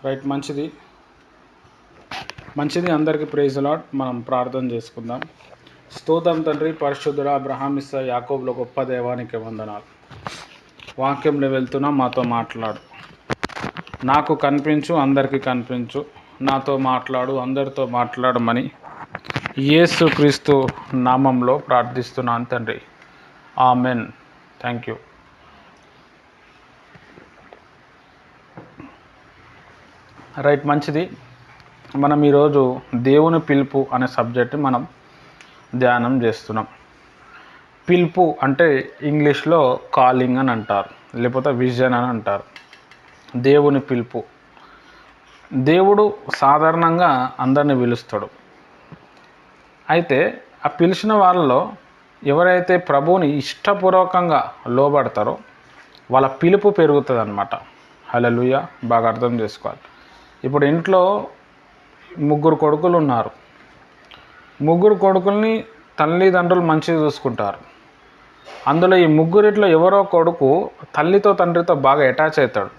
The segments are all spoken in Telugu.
రైట్, మంచిది అందరికీ ప్రైజ్ లార్డ్. మనం ప్రార్థన చేసుకుందాం. స్తోత్రం తండ్రి, పరిశుద్ధుడా, అబ్రహామిస్స యాకోబుల గొప్ప దేవానికి వందనాలు. వాక్యంలో వెళ్తున్నా, మాతో మాట్లాడు. నాకు కనిపించు, అందరికీ కనిపించు, నాతో మాట్లాడు, అందరితో మాట్లాడమని యేసుక్రీస్తు నామంలో ప్రార్థిస్తున్నాను తండ్రి. ఆమెన్. Thank you. రైట్, మంచిది. మనం ఈరోజు దేవుని పిలుపు అనే సబ్జెక్ట్ మనం ధ్యానం చేస్తున్నాం. పిలుపు అంటే ఇంగ్లీష్లో కాలింగ్ అని అంటారు, లేకపోతే విజన్ అని అంటారు. దేవుని పిలుపు. దేవుడు సాధారణంగా అందరిని పిలుస్తాడు. అయితే ఆ పిలిచిన వాళ్ళలో ఎవరైతే ప్రభువుని ఇష్టపూర్వకంగా లోబడతారో వాళ్ళ పిలుపు పెరుగుతుంది అన్నమాట. హల్లెలూయా. బాగా అర్థం చేసుకోవాలి. ఇప్పుడు ఇంట్లో ముగ్గురు కొడుకులు ఉన్నారు. ముగ్గురు కొడుకుల్ని తల్లిదండ్రులు మంచిగా చూసుకుంటారు. అందులో ఈ ముగ్గురిట్లో ఎవరో కొడుకు తల్లితో తండ్రితో బాగా అటాచ్ అవుతాడు.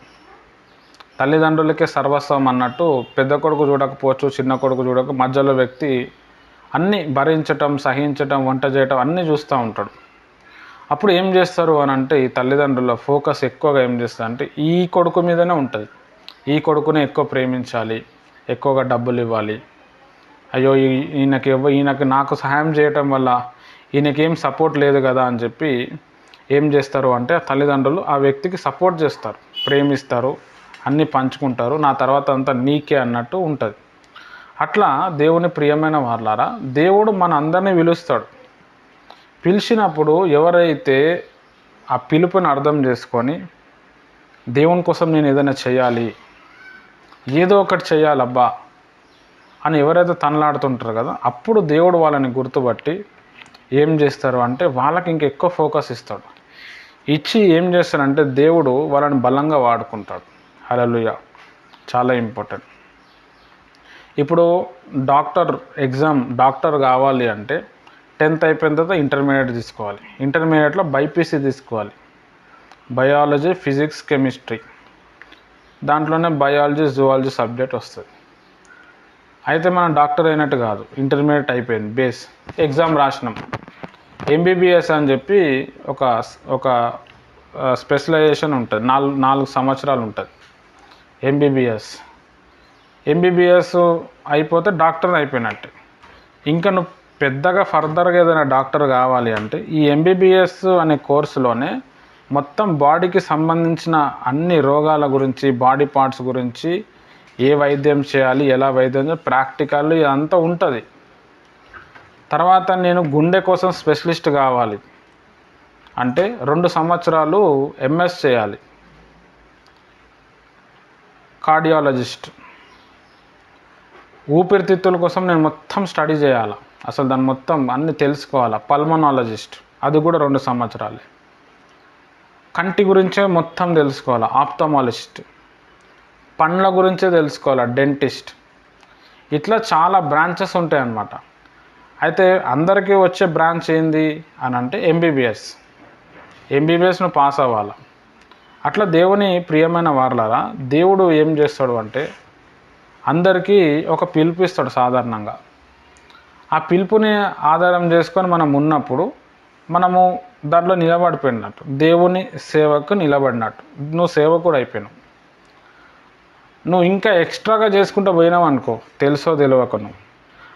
తల్లిదండ్రులకే సర్వస్వం అన్నట్టు పెద్ద కొడుకు చూడకపోవచ్చు, చిన్న కొడుకు చూడక మధ్యలో వ్యక్తి అన్నీ భరించటం, సహించటం, వంట చేయటం అన్నీ చూస్తూ ఉంటాడు. అప్పుడు ఏం చేస్తారు అని అంటే ఈ తల్లిదండ్రుల ఫోకస్ ఎక్కువగా ఏం చేస్తారు అంటే ఈ కొడుకు మీదనే ఉంటుంది. ఈ కొడుకుని ఎక్కువ ప్రేమించాలి, ఎక్కువగా డబ్బులు ఇవ్వాలి. అయ్యో ఈయనకి నాకు సహాయం చేయటం వల్ల ఈయనకేం సపోర్ట్ లేదు కదా అని చెప్పి ఏం చేస్తారు అంటే తల్లిదండ్రులు ఆ వ్యక్తికి సపోర్ట్ చేస్తారు, ప్రేమిస్తారు, అన్నీ పంచుకుంటారు. నా తర్వాత అంతా నీకే అన్నట్టు ఉంటుంది. అట్లా దేవుని ప్రియమైన వాళ్ళారా, దేవుడు మన అందరినీ పిలుస్తాడు. పిలిచినప్పుడు ఎవరైతే ఆ పిలుపుని అర్థం చేసుకొని దేవుని కోసం నేను ఏదైనా చేయాలి, ఏదో ఒకటి చేయాలబ్బా అని ఎవరైతే తనలాడుతుంటారు కదా, అప్పుడు దేవుడు వాళ్ళని గుర్తుపట్టి ఏం చేస్తారు అంటే వాళ్ళకి ఇంకెక్కువ ఫోకస్ ఇస్తాడు. ఇచ్చి ఏం చేస్తాడంటే దేవుడు వాళ్ళని బలంగా వాడుకుంటాడు. హల్లెలూయా. చాలా ఇంపార్టెంట్. ఇప్పుడు డాక్టర్ కావాలి అంటే 10th అయిపోయిన తర్వాత ఇంటర్మీడియట్ తీసుకోవాలి. ఇంటర్మీడియట్లో బైపీసీ తీసుకోవాలి, బయాలజీ, ఫిజిక్స్, కెమిస్ట్రీ. దాంట్లోనే బయాలజీ, జువాలజీ సబ్జెక్ట్ వస్తుంది. అయితే మనం డాక్టర్ అయినట్టు కాదు. ఇంటర్మీడియట్ అయిపోయింది, బేస్ ఎగ్జామ్ రాసినాం. ఎంబీబీఎస్ అని చెప్పి ఒక స్పెషలైజేషన్ ఉంటుంది. 4 సంవత్సరాలు ఉంటుంది ఎంబీబీఎస్ అయిపోతే డాక్టర్ అయిపోయినట్టే. ఇంకా నువ్వు పెద్దగా ఫర్దర్గా ఏదైనా డాక్టర్ కావాలి అంటే ఈ ఎంబీబీఎస్ అనే కోర్సులోనే మొత్తం బాడీకి సంబంధించిన అన్ని రోగాల గురించి, బాడీ పార్ట్స్ గురించి, ఏ వైద్యం చేయాలి, ఎలా వైద్యం చేయాలి, ప్రాక్టికల్ ఇదంతా ఉంటుంది. తర్వాత నేను గుండె కోసం స్పెషలిస్ట్ కావాలి అంటే 2 సంవత్సరాలు ఎంఎస్ చేయాలి, కార్డియాలజిస్ట్. ఊపిరితిత్తుల కోసం నేను మొత్తం స్టడీ చేయాలి, అసలు దాన్ని మొత్తం అన్నీ తెలుసుకోవాలి, పల్మనాలజిస్ట్. అది కూడా 2 సంవత్సరాలే. కంటి గురించే మొత్తం తెలుసుకోవాలి, ఆప్థమాలజిస్ట్. పండ్ల గురించే తెలుసుకోవాలి, డెంటిస్ట్. ఇట్లా చాలా బ్రాంచెస్ ఉంటాయి అన్నమాట. అయితే అందరికీ వచ్చే బ్రాంచ్ ఏంది అని అంటే ఎంబీబీఎస్ను పాస్ అవ్వాలి. అట్లా దేవుని ప్రియమైన వారలారా, దేవుడు ఏం చేస్తాడు అంటే అందరికీ ఒక పిలుపు ఇస్తాడు సాధారణంగా. ఆ పిలుపుని ఆధారం చేసుకొని మనం ఉన్నప్పుడు మనము దాంట్లో నిలబడిపోయినట్టు, దేవుని సేవకు నిలబడినట్టు, నువ్వు సేవకుడు అయిపోయినావు. నువ్వు ఇంకా ఎక్స్ట్రాగా చేసుకుంటూ పోయినావు అనుకో, తెలుసో తెలియక నువ్వు,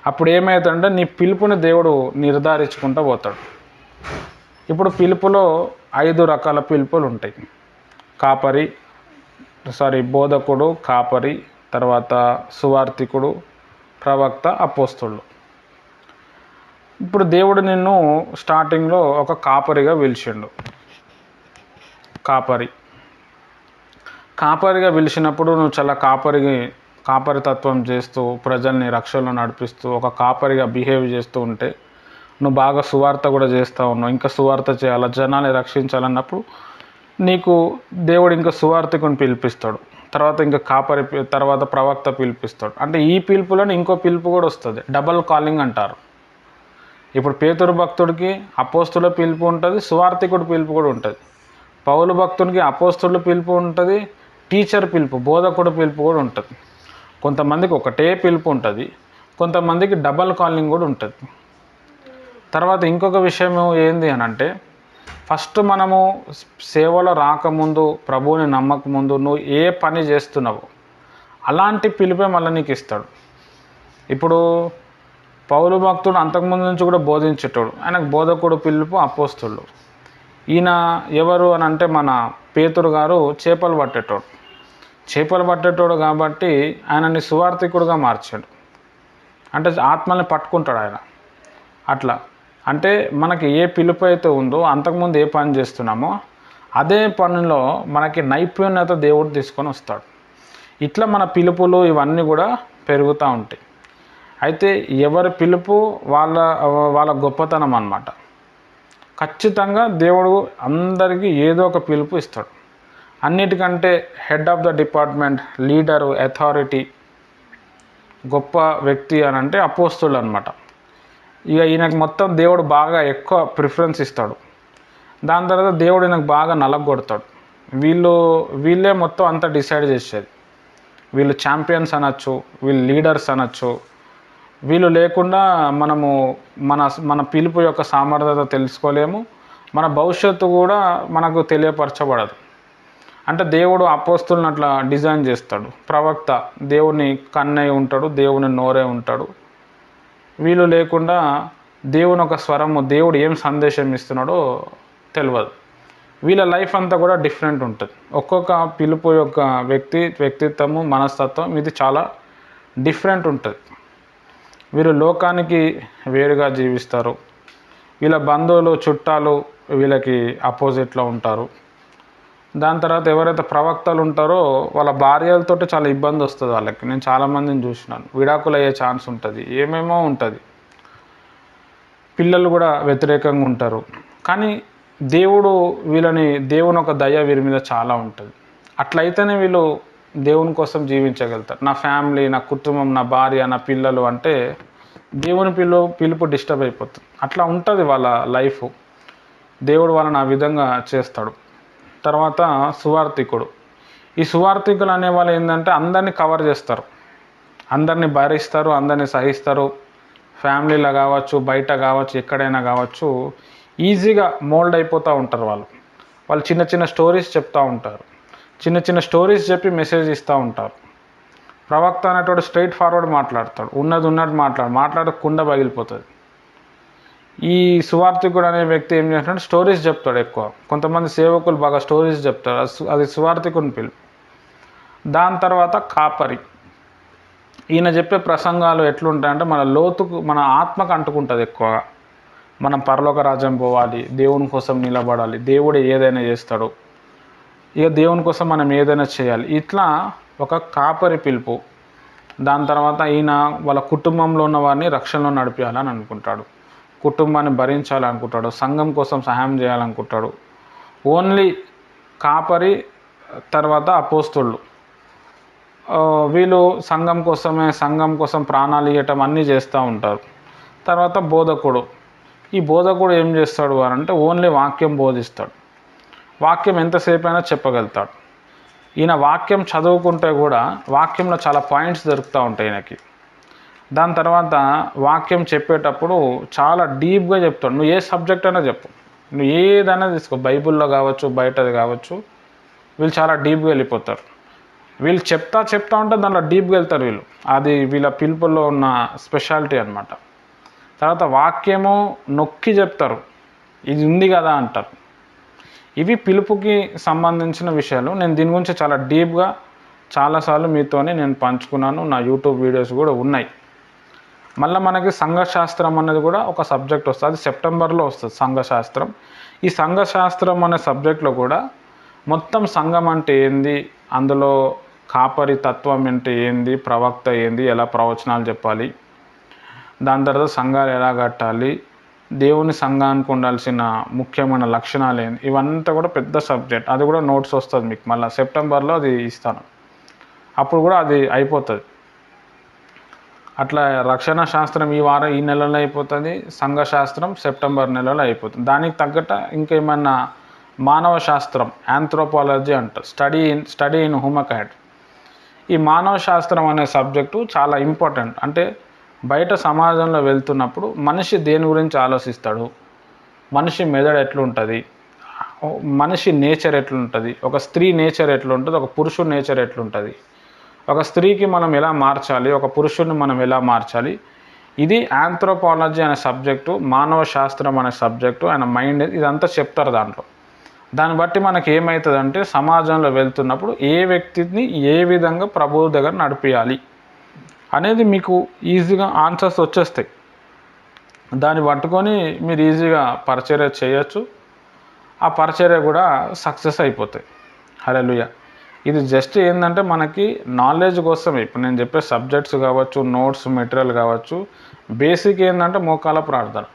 అప్పుడు ఏమవుతుందంటే నీ పిలుపుని దేవుడు నిర్ధారించుకుంటూ పోతాడు. ఇప్పుడు పిలుపులో 5 రకాల పిలుపులు ఉంటాయి. బోధకుడు, కాపరి, తర్వాత సువార్థికుడు, ప్రవక్త, అపోస్తలుడు. ఇప్పుడు దేవుడు నిన్ను స్టార్టింగ్లో ఒక కాపరిగా పిలిచిండు. కాపరిగా పిలిచినప్పుడు నువ్వు చాలా కాపరితత్వం చేస్తూ ప్రజల్ని రక్షణలో నడిపిస్తూ ఒక కాపరిగా బిహేవ్ చేస్తూ ఉంటే నువ్వు బాగా సువార్త కూడా చేస్తూ ఉన్నావు. ఇంకా సువార్త చేయాలి, జనాన్ని రక్షించాలన్నప్పుడు నీకు దేవుడు ఇంకా సువార్థికుని పిలిపిస్తాడు. తర్వాత ప్రవక్త పిలిపిస్తాడు. అంటే ఈ పిలుపులోనే ఇంకో పిలుపు కూడా వస్తుంది, డబల్ కాలింగ్ అంటారు. ఇప్పుడు పేతురు భక్తుడికి అపోస్తుల పిలుపు ఉంటుంది, సువార్థికుడి పిలుపు కూడా ఉంటుంది. పౌలు భక్తునికి అపోస్తుల పిలుపు ఉంటుంది, టీచర్ పిలుపు, బోధకుడు పిలుపు కూడా ఉంటుంది. కొంతమందికి ఒకటే పిలుపు ఉంటుంది, కొంతమందికి డబల్ కాలింగ్ కూడా ఉంటుంది. తర్వాత ఇంకొక విషయం ఏంది అని అంటే, ఫస్ట్ మనము సేవలో రాకముందు, ప్రభువుని నమ్మకముందు నువ్వు ఏ పని చేస్తున్నావో అలాంటి పిలుపే మళ్ళీ నీకు ఇస్తాడు. ఇప్పుడు పౌలు భక్తుడు అంతకుముందు నుంచి కూడా బోధించేటోడు, ఆయనకు బోధకుడు పిలుపు అపోస్తలుడు. ఈయన ఎవరు అని అంటే మన పేతురు గారు చేపలు పట్టేటోడు కాబట్టి ఆయనని సువార్థికుడుగా మార్చాడు. అంటే ఆత్మల్ని పట్టుకుంటాడు ఆయన. అట్లా అంటే మనకి ఏ పిలుపు అయితే ఉందో, అంతకుముందు ఏ పని చేస్తున్నామో అదే పనిలో మనకి నైపుణ్యత దేవుడు తీసుకొని వస్తాడు. ఇట్లా మన పిలుపులు ఇవన్నీ కూడా పెరుగుతూ ఉంటాయి. అయితే ఎవరి పిలుపు వాళ్ళ గొప్పతనం అన్నమాట. ఖచ్చితంగా దేవుడు అందరికీ ఏదో ఒక పిలుపు ఇస్తాడు. అన్నిటికంటే head of the department, leader, authority, గొప్ప వ్యక్తి అని అంటే అపోస్తలుడు అనమాట. ఇక ఈయనకు మొత్తం దేవుడు బాగా ఎక్కువ ప్రిఫరెన్స్ ఇస్తాడు. దాని తర్వాత దేవుడు ఈయనకు బాగా నలగొడతాడు. వీళ్ళే మొత్తం అంతా డిసైడ్ చేసేది. వీళ్ళు ఛాంపియన్స్ అనొచ్చు, వీళ్ళు లీడర్స్ అనొచ్చు. వీళ్ళు లేకుండా మనము మన పిలుపు యొక్క సామర్థ్యత తెలుసుకోలేము, మన భవిష్యత్తు కూడా మనకు తెలియపరచబడదు. అంటే దేవుడు అపోస్తలుని అట్లా డిజైన్ చేస్తాడు. ప్రవక్త దేవుని కన్నే ఉంటాడు, దేవుని నోరే ఉంటాడు. వీళ్ళు లేకుండా దేవుని ఒక స్వరము, దేవుడు ఏం సందేశం ఇస్తున్నాడో తెలియదు. వీళ్ళ లైఫ్ అంతా కూడా డిఫరెంట్ ఉంటుంది. ఒక్కొక్క పిలుపు యొక్క వ్యక్తిత్వము, మనస్తత్వం ఇది చాలా డిఫరెంట్ ఉంటుంది. వీరు లోకానికి వేరుగా జీవిస్తారు. వీళ్ళ బంధువులు, చుట్టాలు వీళ్ళకి అపోజిట్లో ఉంటారు. దాని తర్వాత ఎవరైతే ప్రవక్తలు ఉంటారో వాళ్ళ భార్యలతో చాలా ఇబ్బంది వస్తుంది వాళ్ళకి. నేను చాలామందిని చూసినాను. విడాకులు అయ్యే ఛాన్స్ ఉంటుంది, ఏమేమో ఉంటుంది. పిల్లలు కూడా వ్యతిరేకంగా ఉంటారు. కానీ దేవుని ఒక దయ వీరి మీద చాలా ఉంటుంది. అట్లయితేనే వీళ్ళు దేవుని కోసం జీవించగలుగుతారు. నా ఫ్యామిలీ, నా కుటుంబం, నా భార్య, నా పిల్లలు అంటే దేవుని పిలుపు డిస్టర్బ్ అయిపోతుంది. అట్లా ఉంటుంది వాళ్ళ లైఫ్. దేవుడు వాళ్ళని ఆ విధంగా చేస్తాడు. తర్వాత సువార్థికుడు. ఈ సువార్థికులు అనేవాళ్ళు ఏంటంటే అందరినీ కవర్ చేస్తారు, అందరినీ భరిస్తారు, అందరినీ సహిస్తారు. ఫ్యామిలీలో కావచ్చు, బయట కావచ్చు, ఎక్కడైనా కావచ్చు, ఈజీగా మోల్డ్ అయిపోతూ ఉంటారు. వాళ్ళు చిన్న చిన్న స్టోరీస్ చెప్తూ ఉంటారు. చిన్న చిన్న స్టోరీస్ చెప్పి మెసేజ్ ఇస్తూ ఉంటారు. ప్రవక్త అనేటోడు స్ట్రైట్ ఫార్వర్డ్ మాట్లాడతాడు, ఉన్నట్టు మాట్లాడే కుండ పగిలిపోతుంది. ఈ సువార్థికుడు అనే వ్యక్తి ఏం చేస్తాడంటే స్టోరీస్ చెప్తాడు ఎక్కువ. కొంతమంది సేవకులు బాగా స్టోరీస్ చెప్తారు, అది సువార్థికుని పిలుపు. దాని తర్వాత కాపరి. ఈయన చెప్పే ప్రసంగాలు ఎట్లుంటాయంటే మన ఆత్మకు అంటుకుంటుంది ఎక్కువగా. మనం పరలోక రాజ్యం పోవాలి, దేవుని కోసం నిలబడాలి, దేవుడు ఏదైనా చేస్తాడు, ఇక దేవుని కోసం మనం ఏదైనా చేయాలి. ఇట్లా ఒక కాపరి పిలుపు. దాని తర్వాత ఈయన వాళ్ళ కుటుంబంలో ఉన్న వారిని రక్షణలో నడిపించాలని అనుకుంటాడు, కుటుంబాన్ని భరించాలనుకుంటాడు, సంఘం కోసం సహాయం చేయాలనుకుంటాడు. ఓన్లీ కాపరి. తర్వాత అపోస్తలుడు. వీళ్ళు సంఘం కోసం ప్రాణాలు ఇవ్వటం అన్నీ చేస్తూ ఉంటారు. తర్వాత బోధకుడు. ఈ బోధకుడు ఏం చేస్తాడు అని అంటే ఓన్లీ వాక్యం బోధిస్తాడు. వాక్యం ఎంతసేపు అయినా చెప్పగలుగుతాడు. ఈయన వాక్యం చదువుకుంటే కూడా వాక్యంలో చాలా పాయింట్స్ దొరుకుతూ ఉంటాయి ఈయనకి. దాని తర్వాత వాక్యం చెప్పేటప్పుడు చాలా డీప్గా చెప్తాడు. నువ్వు ఏ సబ్జెక్ట్ అయినా చెప్పు, నువ్వు ఏదైనా తీసుకో, బైబిల్లో కావచ్చు, బయటది కావచ్చు, వీళ్ళు చాలా డీప్గా వెళ్ళిపోతారు. వీళ్ళు చెప్తా ఉంటే దాంట్లో డీప్గా వెళ్తారు వీళ్ళు. అది వీళ్ళ పిలుపుల్లో ఉన్న స్పెషాలిటీ అన్నమాట. తర్వాత వాక్యము నొక్కి చెప్తారు, ఇది ఉంది కదా అంటారు. ఇవి పిలుపుకి సంబంధించిన విషయాలు. నేను దీని గురించి చాలా డీప్గా చాలాసార్లు మీతోనే నేను పంచుకున్నాను. నా యూట్యూబ్ వీడియోస్ కూడా ఉన్నాయి. మళ్ళీ మనకి సంఘశాస్త్రం అనేది కూడా ఒక సబ్జెక్ట్ వస్తుంది, అది సెప్టెంబర్లో వస్తుంది సంఘశాస్త్రం. ఈ సంఘశాస్త్రం అనే సబ్జెక్ట్లో కూడా మొత్తం సంఘం అంటే ఏంది, అందులో కాపరి తత్వం అంటే ఏంది, ప్రవక్త ఏంది, ఎలా ప్రవచనాలు చెప్పాలి, దాని తర్వాత సంఘాలు ఎలా కట్టాలి, దేవుని సంఘానికి ఉండాల్సిన ముఖ్యమైన లక్షణాలు ఏంది, ఇవంతా కూడా పెద్ద సబ్జెక్ట్. అది కూడా నోట్స్ వస్తుంది మీకు. మళ్ళీ సెప్టెంబర్లో అది ఇస్తాను, అప్పుడు కూడా అది అయిపోతుంది. అట్లా రక్షణ శాస్త్రం ఈ నెలలో అయిపోతుంది, సంఘశాస్త్రం సెప్టెంబర్ నెలలో అయిపోతుంది. దానికి తగ్గట్టు ఇంకేమన్నా మానవ శాస్త్రం, ఆంథ్రోపాలజీ అంటారు, స్టడీ ఇన్ హ్యూమకైండ్. ఈ మానవ శాస్త్రం అనే సబ్జెక్టు చాలా ఇంపార్టెంట్. అంటే బయట సమాజంలో వెళ్తున్నప్పుడు మనిషి దేని గురించి ఆలోచిస్తాడు, మనిషి మెదడు ఎట్లుంటుంది, మనిషి నేచర్ ఎట్లుంటుంది, ఒక స్త్రీ నేచర్ ఎట్లుంటుంది, ఒక పురుషుడి నేచర్ ఎట్లుంటుంది, ఒక స్త్రీకి మనం ఎలా మార్చాలి, ఒక పురుషుడిని మనం ఎలా మార్చాలి, ఇది ఆంథ్రోపాలజీ అనే సబ్జెక్టు, మానవ శాస్త్రం అనే సబ్జెక్టు, ఆయన మైండ్, ఇదంతా చెప్తారు దాంట్లో. దాన్ని బట్టి మనకి ఏమవుతుందంటే సమాజంలో వెళ్తున్నప్పుడు ఏ వ్యక్తిని ఏ విధంగా ప్రభువు దగ్గర నడిపించాలి అనేది మీకు ఈజీగా ఆన్సర్స్ వచ్చేస్తాయి. దాన్ని పట్టుకొని మీరు ఈజీగా పరిచర్య చేయొచ్చు, ఆ పరిచర్య కూడా సక్సెస్ అయిపోతాయి. హల్లెలూయా. ఇది జస్ట్ ఏంటంటే మనకి నాలెడ్జ్ కోసమే. ఇప్పుడు నేను చెప్పే సబ్జెక్ట్స్ కావచ్చు, నోట్స్ మెటీరియల్ కావచ్చు, బేసిక్ ఏంటంటే మోకాల ప్రార్థన.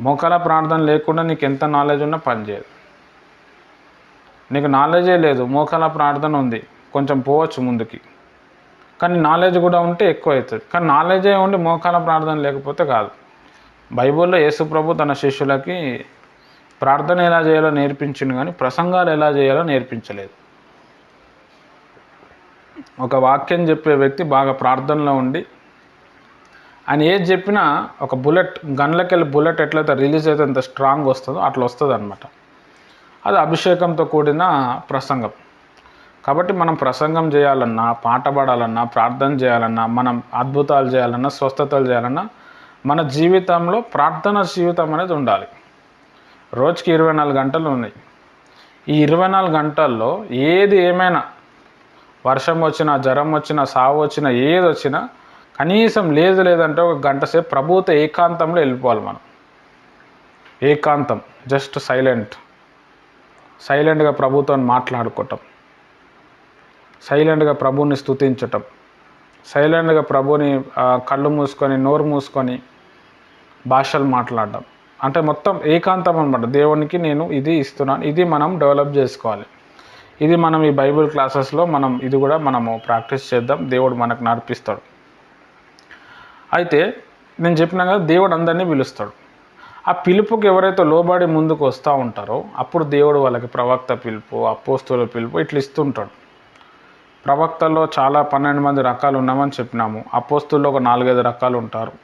మోకాల ప్రార్థన లేకుండా నీకు ఎంత నాలెడ్జ్ ఉన్నా పనిచేయదు. నీకు నాలెడ్జే లేదు, మోకాల ప్రార్థన ఉంది, కొంచెం పోవచ్చు ముందుకి, కానీ నాలెడ్జ్ కూడా ఉంటే ఎక్కువ అవుతుంది. కానీ నాలెడ్జే ఉండి మోకాల ప్రార్థన లేకపోతే కాదు. బైబిల్లో యేసు ప్రభు తన శిష్యులకి ప్రార్థన ఎలా చేయాలో నేర్పించిండు, కానీ ప్రసంగాలు ఎలా చేయాలో నేర్పించలేదు. ఒక వాక్యం చెప్పే వ్యక్తి బాగా ప్రార్థనలో ఉండి ఆయన ఏది చెప్పినా ఒక బుల్లెట్, గన్లకెళ్ళి బుల్లెట్ ఎట్లయితే రిలీజ్ అయితే ఎంత స్ట్రాంగ్ వస్తుందో అట్లా వస్తుంది అనమాట. అది అభిషేకంతో కూడిన ప్రసంగం. కాబట్టి మనం ప్రసంగం చేయాలన్నా, పాట పాడాలన్నా, ప్రార్థన చేయాలన్నా, మనం అద్భుతాలు చేయాలన్నా, స్వస్థతలు చేయాలన్నా మన జీవితంలో ప్రార్థన జీవితం అనేది ఉండాలి. రోజుకి 24 గంటలు ఉన్నాయి. ఈ 24 గంటల్లో ఏది ఏమైనా, వర్షం వచ్చినా, జ్వరం వచ్చినా, సావు వచ్చినా, ఏది వచ్చినా కనీసం లేదంటే ఒక గంట సేపు ప్రభువుతో ఏకాంతంలో వెళ్ళిపోవాలి మనం. ఏకాంతం, జస్ట్ సైలెంట్గా ప్రభుతో మాట్లాడుకోవటం, సైలెంట్గా ప్రభువుని స్తుతించటం, సైలెంట్గా ప్రభువుని కళ్ళు మూసుకొని నోరు మూసుకొని భాషలు మాట్లాడటం. అంటే మొత్తం ఏకాంతం అనమాట. దేవునికి నేను ఇది ఇస్తున్నాను. ఇది మనం డెవలప్ చేసుకోవాలి. ఇది మనం ఈ బైబిల్ క్లాసెస్లో ఇది కూడా మనము ప్రాక్టీస్ చేద్దాం. దేవుడు మనకు నడిపిస్తాడు. అయితే నేను చెప్పినా కదా, దేవుడు అందరినీ పిలుస్తాడు. ఆ పిలుపుకి ఎవరైతే లోబడి ముందుకు వస్తూ ఉంటారో అప్పుడు దేవుడు వాళ్ళకి ప్రవక్త పిలుపు, అపోస్తుల పిలుపు ఇట్లా ఇస్తుంటాడు. ప్రవక్తల్లో చాలా 12 మంది రకాలు ఉన్నామని చెప్పినాము. అపోస్తుల్లో ఒక 4-5 రకాలు ఉంటారు.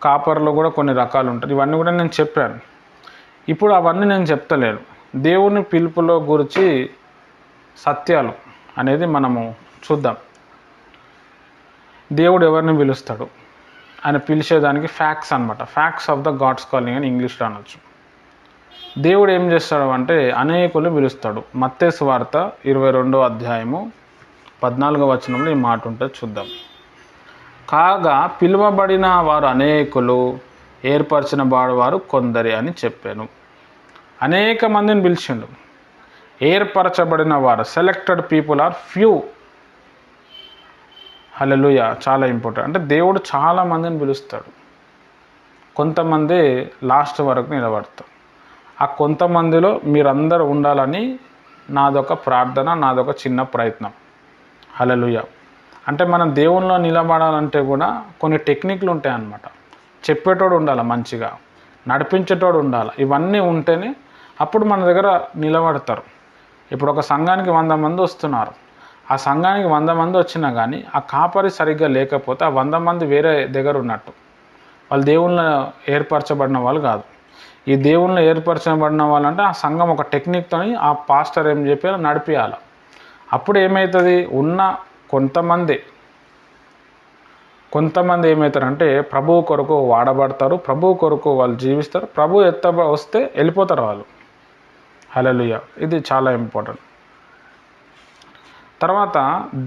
కాపర్లో కూడా కొన్ని రకాలు ఉంటారు. ఇవన్నీ కూడా నేను చెప్పాను. ఇప్పుడు అవన్నీ నేను చెప్తలేను. దేవుని పిలుపులో గురించి సత్యాలు అనేది మనము చూద్దాం. దేవుడు ఎవరిని పిలుస్తాడు, ఆయన పిలిచేదానికి ఫ్యాక్ట్స్ అనమాట. Facts of the God's calling అని ఇంగ్లీష్లో అనొచ్చు. దేవుడు ఏం చేస్తాడు అంటే అనేకులు పిలుస్తాడు. మత్తయి సువార్త 22వ అధ్యాయము 14వ వచనంలో ఈ మాట ఉంటుంది, చూద్దాం. కాగా పిలువబడిన వారు అనేకులు, ఏర్పరిచిన వారు కొందరి అని చెప్పాను. అనేక మందిని పిలిచిండు. ఏర్పరచబడిన వారు, సెలెక్టెడ్ పీపుల్ ఆర్ ఫ్యూ. హల్లెలూయా. చాలా ఇంపార్టెంట్. అంటే దేవుడు చాలా మందిని పిలుస్తాడు. కొంతమంది లాస్ట్ వరకు నిలబడతారు. ఆ కొంతమందిలో మీరందరూ ఉండాలని నాదొక ప్రార్థన, నాదొక చిన్న ప్రయత్నం. హల్లెలూయా. అంటే మనం దేవునిలో నిలబడాలంటే కూడా కొన్ని టెక్నిక్లు ఉంటాయన్నమాట. చెప్పేటోడు ఉండాలి, మంచిగా నడిపించేటోడు ఉండాలి. ఇవన్నీ ఉంటేనే అప్పుడు మన దగ్గర నిలబడతారు. ఇప్పుడు ఒక సంఘానికి 100 మంది వస్తున్నారు. ఆ సంఘానికి 100 మంది వచ్చినా కానీ ఆ కాపరి సరిగ్గా లేకపోతే ఆ 100 మంది వేరే దగ్గర ఉన్నట్టు. వాళ్ళు దేవుళ్ళు ఏర్పరచబడిన వాళ్ళు కాదు. ఈ దేవుళ్ళు ఏర్పరచబడిన వాళ్ళు అంటే ఆ సంఘం ఒక టెక్నిక్తో ఆ పాస్టర్ ఏం చెప్పారో నడిపియాలి. అప్పుడు ఏమవుతుంది, ఉన్న కొంతమంది ఏమవుతారంటే ప్రభువు కొరకు వాడబడతారు, ప్రభువు కొరకు వాళ్ళు జీవిస్తారు. ప్రభు వస్తే వెళ్ళిపోతారు వాళ్ళు. హల్లెలూయా. ఇది చాలా ఇంపార్టెంట్. తర్వాత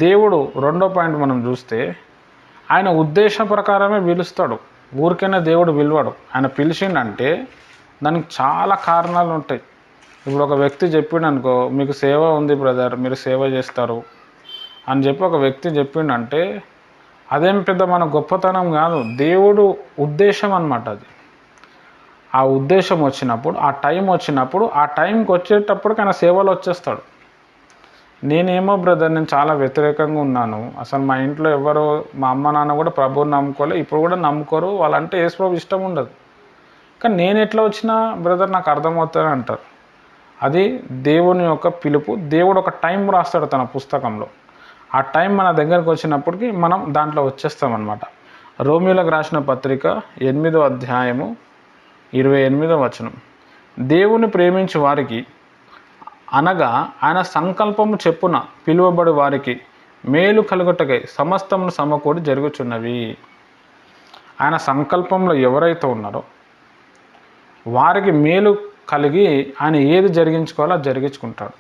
దేవుడు రెండో పాయింట్ మనం చూస్తే ఆయన ఉద్దేశ ప్రకారమే పిలుస్తాడు. ఊరికైనా దేవుడు పిలవడు. ఆయన పిలిచిండంటే దానికి చాలా కారణాలు ఉంటాయి. ఇప్పుడు ఒక వ్యక్తి చెప్పిండు అనుకో, మీకు సేవ ఉంది బ్రదర్, మీరు సేవ చేస్తారు అని చెప్పి ఒక వ్యక్తి చెప్పిండంటే అదేం పెద్ద మన గొప్పతనం కాదు, దేవుడు ఉద్దేశం అన్నమాట అది. ఆ ఉద్దేశం వచ్చినప్పుడు, ఆ టైం వచ్చినప్పుడు, ఆ టైంకి వచ్చేటప్పటికి ఆయన సేవలు వచ్చేస్తాడు. నేనేమో బ్రదర్, నేను చాలా వ్యతిరేకంగా ఉన్నాను. అసలు మా ఇంట్లో ఎవరు, మా అమ్మ నాన్న కూడా ప్రభువుని నమ్ముకోలే, ఇప్పుడు కూడా నమ్ముకోరు. వాళ్ళంటే యేసు ప్రభు ఇష్టం ఉండదు. కానీ నేను ఎట్లా వచ్చినా బ్రదర్ నాకు అర్థమవుతుంది అంటారు. అది దేవుని యొక్క పిలుపు. దేవుడు ఒక టైం రాస్తాడు తన పుస్తకంలో. ఆ టైం మన దగ్గరకు వచ్చినప్పటికీ మనం దాంట్లో వచ్చేస్తామన్నమాట. రోమీయులకు రాసిన పత్రిక 8వ అధ్యాయము 28వ వచనం. దేవుని ప్రేమించు వారికి అనగా ఆయన సంకల్పము చెప్పున పిలువబడి వారికి మేలు కలుగుటకై సమస్తమును సమకూడి జరుగుచున్నవి. ఆయన సంకల్పంలో ఎవరైతే ఉన్నారో వారికి మేలు కలిగి ఆయన ఏది జరిగించుకోవాలో అది జరిగించుకుంటాడు.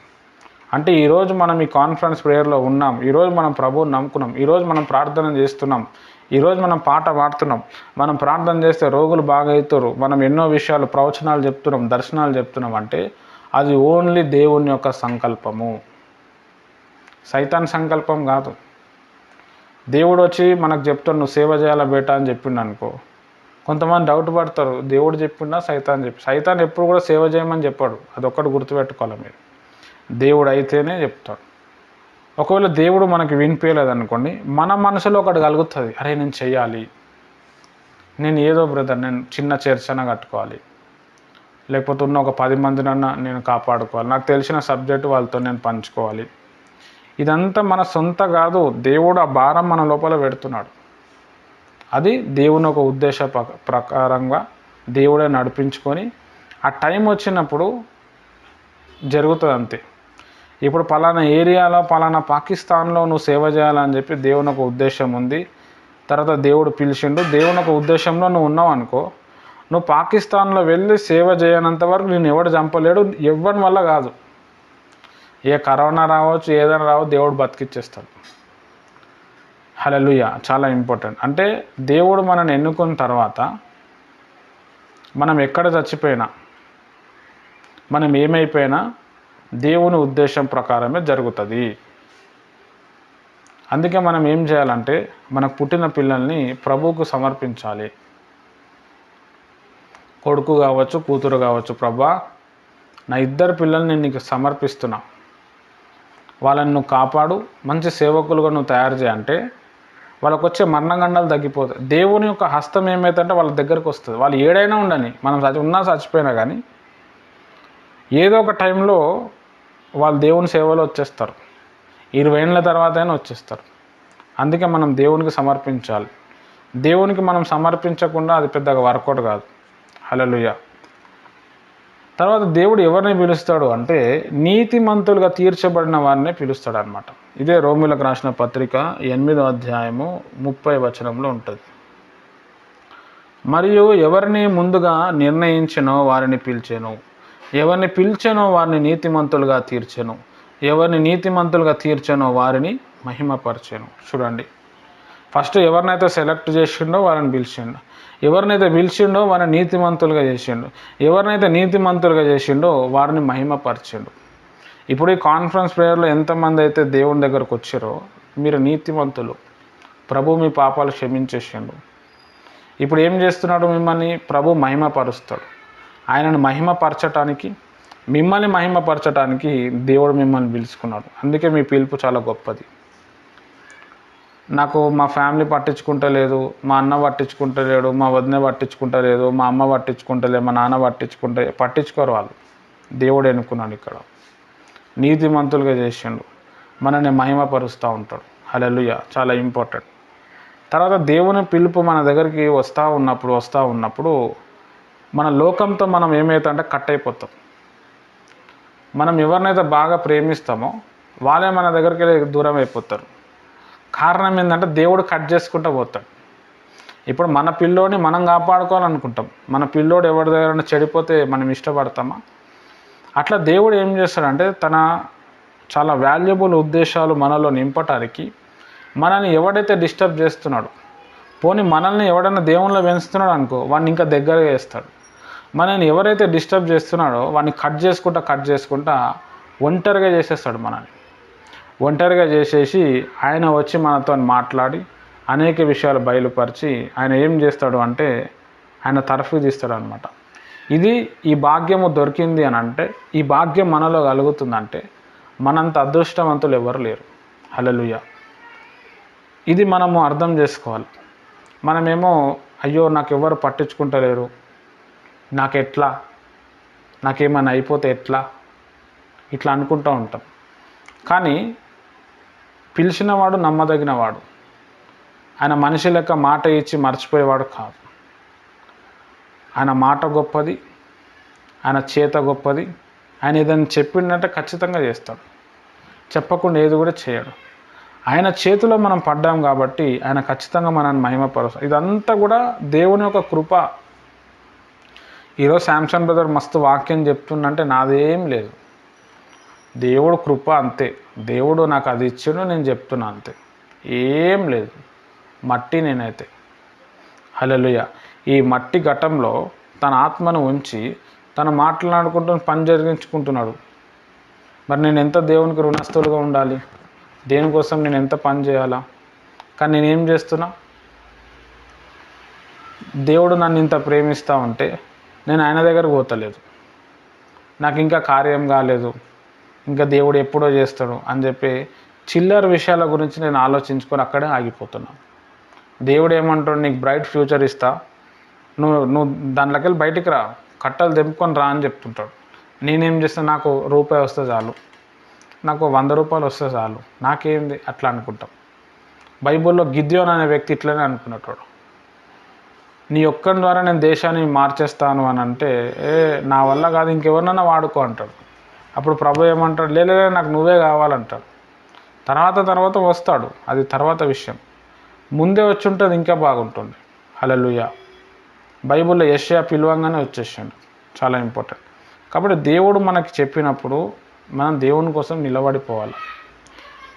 అంటే ఈరోజు మనం ఈ కాన్ఫరెన్స్ ప్రేయర్లో ఉన్నాం, ఈరోజు మనం ప్రభువుని నమ్ముకున్నాం, ఈరోజు మనం ప్రార్థన చేస్తున్నాం, ఈరోజు మనం పాట పాడుతున్నాం, మనం ప్రార్థన చేస్తే రోగులు బాగా అవుతారు, మనం ఎన్నో విషయాలు ప్రవచనాలు చెప్తున్నాం, దర్శనాలు చెప్తున్నాం అంటే అది ఓన్లీ దేవుని యొక్క సంకల్పము, సైతాన్ సంకల్పం కాదు. దేవుడు వచ్చి మనకు చెప్తాడు నువ్వు సేవ చేయాలా బేటా అని చెప్పిండు అనుకో, కొంతమంది డౌట్ పడతారు, దేవుడు చెప్పిండా సైతాన్ ఎప్పుడు కూడా సేవ చేయమని చెప్పాడు. అదొక్కటి గుర్తుపెట్టుకోవాలి మీరు. దేవుడు అయితేనే చెప్తాడు. ఒకవేళ దేవుడు మనకి వినిపించలేదు అనుకోండి, మన మనసులో ఒకటి కలుగుతుంది, అరే నేను చెయ్యాలి, నేను ఏదో బ్రదర్ నేను చిన్న చర్చన కట్టుకోవాలి, లేకపోతే ఉన్న ఒక 10 మందినన్నా నేను కాపాడుకోవాలి, నాకు తెలిసిన సబ్జెక్టు వాళ్ళతో నేను పంచుకోవాలి. ఇదంతా మన సొంత కాదు, దేవుడు ఆ భారం మన లోపల పెడుతున్నాడు. అది దేవుని ఒక ఉద్దేశ ప్రకారంగా దేవుడే నడిపించుకొని ఆ టైం వచ్చినప్పుడు జరుగుతుంది అంతే. ఇప్పుడు పలానా ఏరియాలో పలానా పాకిస్తాన్లో నువ్వు సేవ చేయాలని చెప్పి దేవుని ఒక ఉద్దేశం ఉంది. తర్వాత దేవుడు పిలిచిండు, దేవుని ఒక ఉద్దేశంలో నువ్వు ఉన్నావు అనుకో, నువ్వు పాకిస్తాన్లో వెళ్ళి సేవ చేయనంత వరకు నేను ఎవడు చంపలేడు, ఎవ్వరి వల్ల కాదు. ఏ కరోనా రావచ్చు, ఏదైనా రావచ్చు, దేవుడు బతికిచ్చేస్తాడు. హల్లెలూయా. చాలా ఇంపార్టెంట్. అంటే దేవుడు మనల్ని ఎన్నుకున్న తర్వాత మనం ఎక్కడ చచ్చిపోయినా, మనం ఏమైపోయినా దేవుని ఉద్దేశం ప్రకారమే జరుగుతుంది. అందుకే మనం ఏం చేయాలంటే మనకు పుట్టిన పిల్లల్ని ప్రభువుకు సమర్పించాలి. కొడుకు కావచ్చు, కూతురు కావచ్చు, ప్రభా నా 2 పిల్లల్ని నేను నీకు సమర్పిస్తున్నా, వాళ్ళని నువ్వు కాపాడు, మంచి సేవకులుగా నువ్వు తయారు చేయంటే వాళ్ళకు వచ్చే మరణగండాలు తగ్గిపోతాయి. దేవుని యొక్క హస్తం ఏమైతుందంటే వాళ్ళ దగ్గరకు వస్తుంది. వాళ్ళు ఏడైనా ఉండని, మనం చచ్చిపోయినా కానీ ఏదో ఒక టైంలో వాళ్ళు దేవుని సేవలో వచ్చేస్తారు. 20 ఏళ్ళ తర్వాత అయినా వచ్చేస్తారు. అందుకే మనం దేవునికి సమర్పించాలి. దేవునికి మనం సమర్పించకుండా అది పెద్దగా వర్కౌట్ కాదు. హల్లెలూయా. తర్వాత దేవుడు ఎవరిని పిలుస్తాడు అంటే నీతిమంతులుగా తీర్చబడిన వారిని పిలుస్తాడు అనమాట. ఇదే రోమీయులకు రాసిన పత్రిక 8వ అధ్యాయము 30వ వచనంలో ఉంటుంది. మరియు ఎవరిని ముందుగా నిర్ణయించెనో వారిని పిలిచెను, ఎవరిని పిలిచెనో వారిని నీతిమంతులుగా తీర్చెను, ఎవరిని నీతిమంతులుగా తీర్చెనో వారిని మహిమపరచెను. చూడండి, ఫస్ట్ ఎవరినైతే సెలెక్ట్ చేసిండో వారిని పిలిచిండు, ఎవరినైతే పిలిచిండో వారిని నీతిమంతులుగా చేసిండు, ఎవరినైతే నీతిమంతులుగా చేసిండో వారిని మహిమపరిచిండు. ఇప్పుడు ఈ కాన్ఫరెన్స్ ప్రేయర్లో ఎంతమంది అయితే దేవుని దగ్గరకు వచ్చారో మీరు నీతిమంతులు, ప్రభు మీ పాపాలు క్షమించేసిండు. ఇప్పుడు ఏం చేస్తున్నాడు? మిమ్మల్ని ప్రభు మహిమపరుస్తాడు. ఆయనను మహిమపరచటానికి, మిమ్మల్ని మహిమపరచటానికి దేవుడు మిమ్మల్ని పిలుచుకున్నాడు. అందుకే మీ పిలుపు చాలా గొప్పది. నాకు మా ఫ్యామిలీ పట్టించుకుంటలేదు, మా అన్న పట్టించుకుంటలేడు, మా వదిన పట్టించుకుంటలేదు, మా అమ్మ పట్టించుకుంటలేదు, మా నాన్న పట్టించుకోరు వాళ్ళు. దేవుడు ఎన్నుకున్నాడు, ఇక్కడ నీతిమంతులుగా చేసిండు, మనల్ని మహిమపరుస్తూ ఉంటాడు. హల్లెలూయా. చాలా ఇంపార్టెంట్. తర్వాత దేవుని పిలుపు మన దగ్గరికి వస్తూ ఉన్నప్పుడు మన లోకంతో మనం ఏమవుతుందంటే కట్ అయిపోతాం. మనం ఎవరినైతే బాగా ప్రేమిస్తామో వాళ్ళే మన దగ్గరికి దూరం అయిపోతారు. కారణం ఏంటంటే దేవుడు కట్ చేసుకుంటూ పోతాడు. ఇప్పుడు మన పిల్లోని మనం కాపాడుకోవాలనుకుంటాం, మన పిల్లోడు ఎవరి దగ్గర చెడిపోతే మనం ఇష్టపడతామా? అట్లా దేవుడు ఏం చేస్తాడంటే తన చాలా వాల్యుబుల్ ఉద్దేశాలు మనలో నింపటానికి మనల్ని ఎవడైతే డిస్టర్బ్ చేస్తున్నాడు, పోనీ మనల్ని ఎవడైనా దేవునిలో పెంచుతున్నాడు అనుకో, వాడిని ఇంకా దగ్గరగా చేస్తాడు. మనల్ని ఎవరైతే డిస్టర్బ్ చేస్తున్నాడో వాడిని కట్ చేసుకుంటా ఒంటరిగా చేసేస్తాడు. మనల్ని ఒంటరిగా చేసేసి ఆయన వచ్చి మనతో మాట్లాడి అనేక విషయాలు బయలుపరిచి ఆయన ఏం చేస్తాడు అంటే ఆయన తరఫు తీస్తాడు అనమాట. ఈ భాగ్యము దొరికింది అని అంటే, ఈ భాగ్యం మనలో కలుగుతుందంటే మనంత అదృష్టవంతులు ఎవరు లేరు. హల్లెలూయా. ఇది మనము అర్థం చేసుకోవాలి. మనమేమో అయ్యో నాకు ఎవరు పట్టించుకుంటలేరు, నాకేమైనా అయిపోతే ఎట్లా, ఇట్లా అనుకుంటూ ఉంటాం. కానీ పిలిచినవాడు నమ్మదగినవాడు. ఆయన మనిషి లెక్క మాట ఇచ్చి మర్చిపోయేవాడు కాదు. ఆయన మాట గొప్పది, ఆయన చేత గొప్పది. ఆయన ఏదైనా చెప్పిందంటే ఖచ్చితంగా చేస్తాడు. చెప్పకుండా ఏది కూడా చేయడు. ఆయన చేతిలో మనం పడ్డాం కాబట్టి ఆయన ఖచ్చితంగా మనల్ని మహిమపరుస్తాడు. ఇదంతా కూడా దేవుని యొక్క కృప. ఈరోజు శాంసన్ బ్రదర్ మస్తు వాక్యం చెప్తుండంటే నాదేం లేదు, దేవుడు కృప అంతే. దేవుడు నాకు అది ఇచ్చిండు, నేను చెప్తున్నా అంతే, ఏం లేదు. మట్టి నేనైతే. హల్లెలూయా. ఈ మట్టి ఘటంలో తన ఆత్మను ఉంచి తను మాట్లాడుకుంటూ పని జరిగించుకుంటున్నాడు. మరి నేను ఎంత దేవునికి రుణస్థులుగా ఉండాలి, దేనికోసం నేను ఎంత పని చేయాలా? కానీ నేనేం చేస్తున్నా? దేవుడు నన్ను ఇంత ప్రేమిస్తూ ఉంటే నేను ఆయన దగ్గరకు పోతలేదు. నాకు ఇంకా కార్యం కాలేదు, ఇంకా దేవుడు ఎప్పుడో చేస్తాడు అని చెప్పి చిల్లర విషయాల గురించి నేను ఆలోచించుకొని అక్కడే ఆగిపోతున్నాను. దేవుడు ఏమంటాడు, నీకు బ్రైట్ ఫ్యూచర్ ఇస్తా, నువ్వు దాంట్లోకి వెళ్ళి బయటికి రా, కట్టలు తెంపుకొని రా అని చెప్తుంటాడు. నేనేం చేస్తా, నాకు రూపాయి వస్తే చాలు, నాకు 100 రూపాయలు వస్తే చాలు, నాకేంది అట్లా అనుకుంటాం. బైబిల్లో గిద్యోన్ అనే వ్యక్తి ఇట్లనే అనుకున్నట్టు, నీ ఒక్కడి ద్వారా నేను దేశాన్ని మార్చేస్తాను అని అంటే, నా వల్ల కాదు, ఇంకెవరినైనా వాడుకో అంటాడు. అప్పుడు ప్రభు ఏమంటాడు, లేలే నాకు నువ్వే కావాలంటాడు. తర్వాత వస్తాడు, అది తర్వాత విషయం. ముందే వచ్చి ఉంటుంది ఇంకా బాగుంటుంది. హల్లెలూయా. బైబిల్లో యెషయా పిలవంగానే వచ్చేసాడు. చాలా ఇంపార్టెంట్. కాబట్టి దేవుడు మనకి చెప్పినప్పుడు మనం దేవుని కోసం నిలబడిపోవాలి.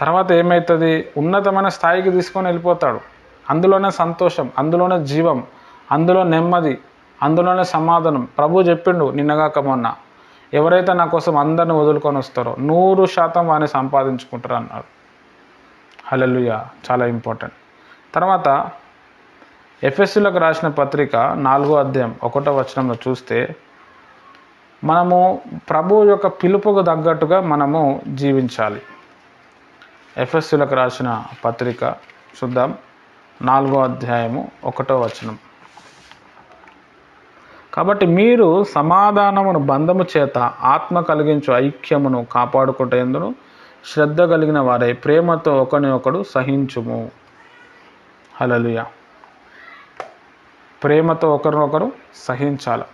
తర్వాత ఏమవుతుంది, ఉన్నతమైన స్థాయికి తీసుకొని వెళ్ళిపోతాడు. అందులోనే సంతోషం, అందులోనే జీవం, అందులో నెమ్మది, అందులోనే సమాధానం. ప్రభు చెప్పిండు నిన్నగాక మొన్న, ఎవరైతే నా కోసం అందరిని వదులుకొని వస్తారో 100% వాడిని సంపాదించుకుంటారు అన్నాడు. హల్లెలూయా. చాలా ఇంపార్టెంట్. తర్వాత ఎఫెసీయులకు రాసిన పత్రిక 4వ అధ్యాయం 1వ వచనంలో చూస్తే, మనము ప్రభు యొక్క పిలుపుకు తగ్గట్టుగా మనము జీవించాలి. ఎఫెసీయులకు రాసిన పత్రిక చూద్దాం, 4వ అధ్యాయము 1వ వచనం. కాబట్టి మీరు సమాధానమును బంధము చేత ఆత్మ కలిగించు ఐక్యమును కాపాడుకుంటేందును శ్రద్ధ కలిగిన వారై ప్రేమతో ఒకరినొకడు సహించుము. హల్లెలూయా. ప్రేమతో ఒకరినొకరు సహించాలి.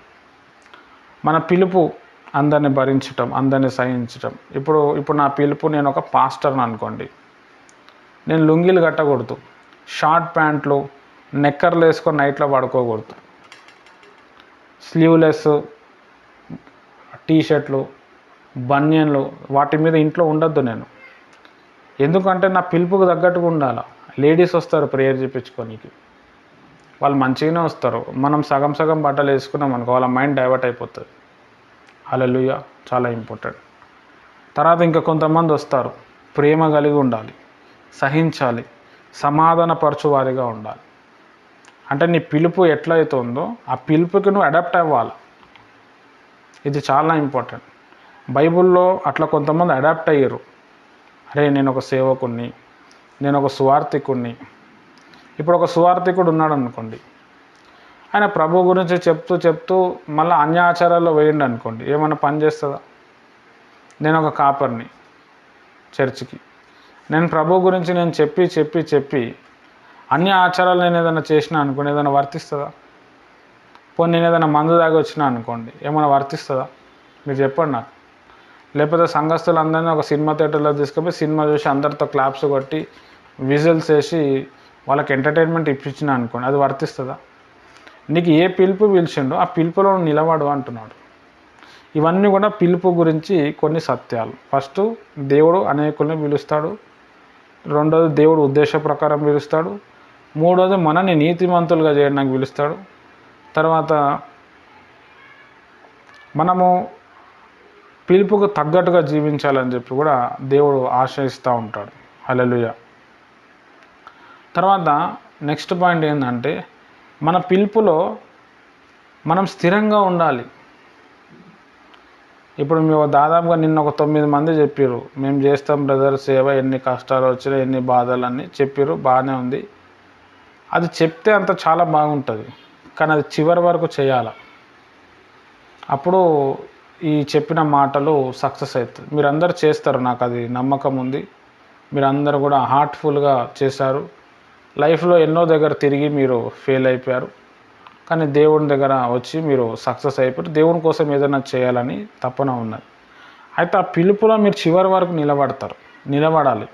మన పిలుపు అందరిని భరించటం, అందరిని సహించటం. ఇప్పుడు నా పిలుపు, నేను ఒక పాస్టర్ని అనుకోండి, నేను లుంగీలు కట్టకూడదు, షార్ట్ ప్యాంట్లు నెక్కర్లు వేసుకొని నైట్లో పడుకోకూడదు, స్లీవ్లెస్ టీషర్ట్లు బనియన్లు వాటి మీద ఇంట్లో ఉండొద్దు నేను. ఎందుకంటే నా పిలుపుకు తగ్గట్టుగా ఉండాలి. లేడీస్ వస్తారు ప్రేయర్ చేయించుకోనికి, వాళ్ళు మంచిగానే వస్తారు. మనం సగం సగం బట్టలు వేసుకున్నాం అనుకో, వాళ్ళ మైండ్ డైవర్ట్ అయిపోతుంది. హల్లెలూయా. చాలా ఇంపార్టెంట్. తర్వాత ఇంకా కొంతమంది వస్తారు, ప్రేమ కలిగి ఉండాలి, సహించాలి, సమాధానపరచువారిగా ఉండాలి. అంటే నీ పిలుపు ఎట్లయితే ఉందో ఆ పిలుపుకి నువ్వు అడాప్ట్ అవ్వాలి. ఇది చాలా ఇంపార్టెంట్. బైబిల్లో అట్లా కొంతమంది అడాప్ట్ అయ్యారు. అరే నేను ఒక సేవకుణ్ణి, నేను ఒక సువార్థికుణ్ణి. ఇప్పుడు ఒక సువార్థికుడు ఉన్నాడు అనుకోండి, ఆయన ప్రభు గురించి చెప్తూ మళ్ళీ అన్య ఆచారాల్లో వేయండి అనుకోండి, ఏమైనా పని చేస్తుందా? నేను ఒక కాపర్ని చర్చికి, నేను ప్రభు గురించి నేను చెప్పి అన్ని ఆచారాలు నేను ఏదైనా చేసినా అనుకోండి, ఏదైనా వర్తిస్తుందా? పోనీ నేను ఏదైనా మందు దాగి వచ్చినా అనుకోండి, ఏమైనా వర్తిస్తుందా? మీరు చెప్పండి నాకు. లేకపోతే సంఘస్థులు అందరినీ ఒక సినిమా థియేటర్లో తీసుకుపోయి సినిమా చూసి అందరితో క్లాప్స్ కొట్టి విజిల్స్ వేసి వాళ్ళకి ఎంటర్టైన్మెంట్ ఇప్పించినా అనుకోండి, అది వర్తిస్తుందా? నీకు ఏ పిలుపు పిలిచిండో ఆ పిలుపులో నిలబడు అంటున్నాడు. ఇవన్నీ కూడా పిలుపు గురించి కొన్ని సత్యాలు. ఫస్ట్, దేవుడు అనేకుల్ని పిలుస్తాడు. రెండోది, దేవుడు ఉద్దేశ ప్రకారం పిలుస్తాడు. మూడోది, మనని నీతిమంతులుగా చేయడానికి పిలుస్తాడు. తర్వాత మనము పిలుపుకు తగ్గట్టుగా జీవించాలని చెప్పి కూడా దేవుడు ఆశయిస్తూ ఉంటాడు. హల్లెలూయా. తర్వాత నెక్స్ట్ పాయింట్ ఏంటంటే, మన పిలుపులో మనం స్థిరంగా ఉండాలి. ఇప్పుడు మేము దాదాపుగా నిన్న ఒక 9 మంది చెప్పారు, మేము చేస్తాం బ్రదర్ సేవ, ఎన్ని కష్టాలు వచ్చినా ఎన్ని బాధలన్నీ చెప్పారు, బాగానే ఉంది. అది చెప్తే అంత చాలా బాగుంటుంది, కానీ అది చివరి వరకు చేయాలి. అప్పుడు ఈ చెప్పిన మాటలు సక్సెస్ అవుతుంది. మీరందరూ చేస్తారు, నాకు అది నమ్మకం ఉంది. మీరందరూ కూడా హార్ట్ఫుల్గా చేశారు. లైఫ్లో ఎన్నో దగ్గర తిరిగి మీరు ఫెయిల్ అయిపోయారు, కానీ దేవుని దగ్గర వచ్చి మీరు సక్సెస్ అయిపోయారు. దేవుని కోసం ఏదైనా చేయాలని తపన ఉన్నది. అయితే ఆ పిలుపులో మీరు చివరి వరకు నిలబడాలి.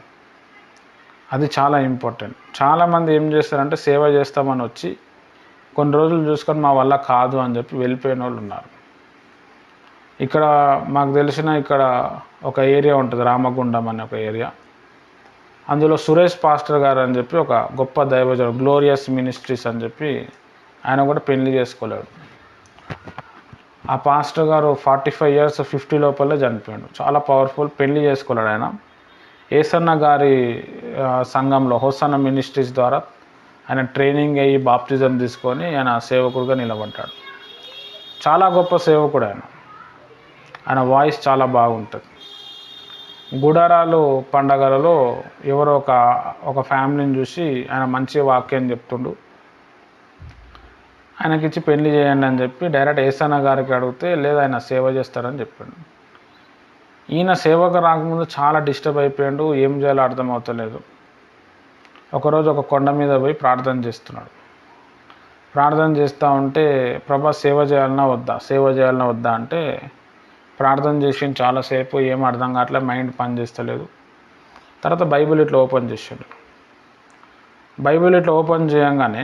అది చాలా ఇంపార్టెంట్. చాలామంది ఏం చేస్తారంటే సేవ చేస్తామని వచ్చి కొన్ని రోజులు చూసుకొని మా వల్ల కాదు అని చెప్పి వెళ్ళిపోయిన వాళ్ళు ఉన్నారు. ఇక్కడ మాకు తెలిసిన ఇక్కడ ఒక ఏరియా ఉంటుంది, రామగుండం అనే ఒక ఏరియా. అందులో సురేష్ పాస్టర్ గారు అని చెప్పి ఒక గొప్ప దైవజనుడు, గ్లోరియస్ మినిస్ట్రీస్ అని చెప్పి ఆయన కూడా పెళ్లి చేసుకోలేడు. ఆ పాస్టర్ గారు 45 years 50 లోపలే చనిపోయాడు. చాలా పవర్ఫుల్. పెళ్లి చేసుకోలేడు ఆయన. ఏసన్న గారి సంఘంలో హోసన్న మినిస్ట్రీస్ ద్వారా ఆయన ట్రైనింగ్ అయ్యి బాప్టిజం తీసుకొని ఆయన సేవకుడుగా నిలబడ్డాడు. చాలా గొప్ప సేవకుడు ఆయన వాయిస్ చాలా బాగుంటుంది. గుడారాలు పండగలలో ఎవరో ఒక ఫ్యామిలీని చూసి ఆయన మంచి వాక్యం చెప్తుండు, ఆయనకిచ్చి పెళ్లి చేయండి అని చెప్పి డైరెక్ట్ ఏసన్న గారికి అడిగితే లేదు ఆయన సేవ చేస్తారని చెప్పాడు. ఈయన సేవకు రాకముందు చాలా డిస్టర్బ్ అయిపోయాడు, ఏం చేయాలో అర్థమవుతలేదు. ఒకరోజు ఒక కొండ మీద పోయి ప్రార్థన చేస్తున్నాడు. ప్రార్థన చేస్తూ ఉంటే ప్రభా సేవ చేయాలన్నా వద్దా అంటే ప్రార్థన చేసి చాలాసేపు ఏం అర్థం కావట్లే, మైండ్ పని చేస్తలేదు. తర్వాత బైబిల్ ఇట్లా ఓపెన్ చేశాడు. బైబిల్ ఇట్లా ఓపెన్ చేయగానే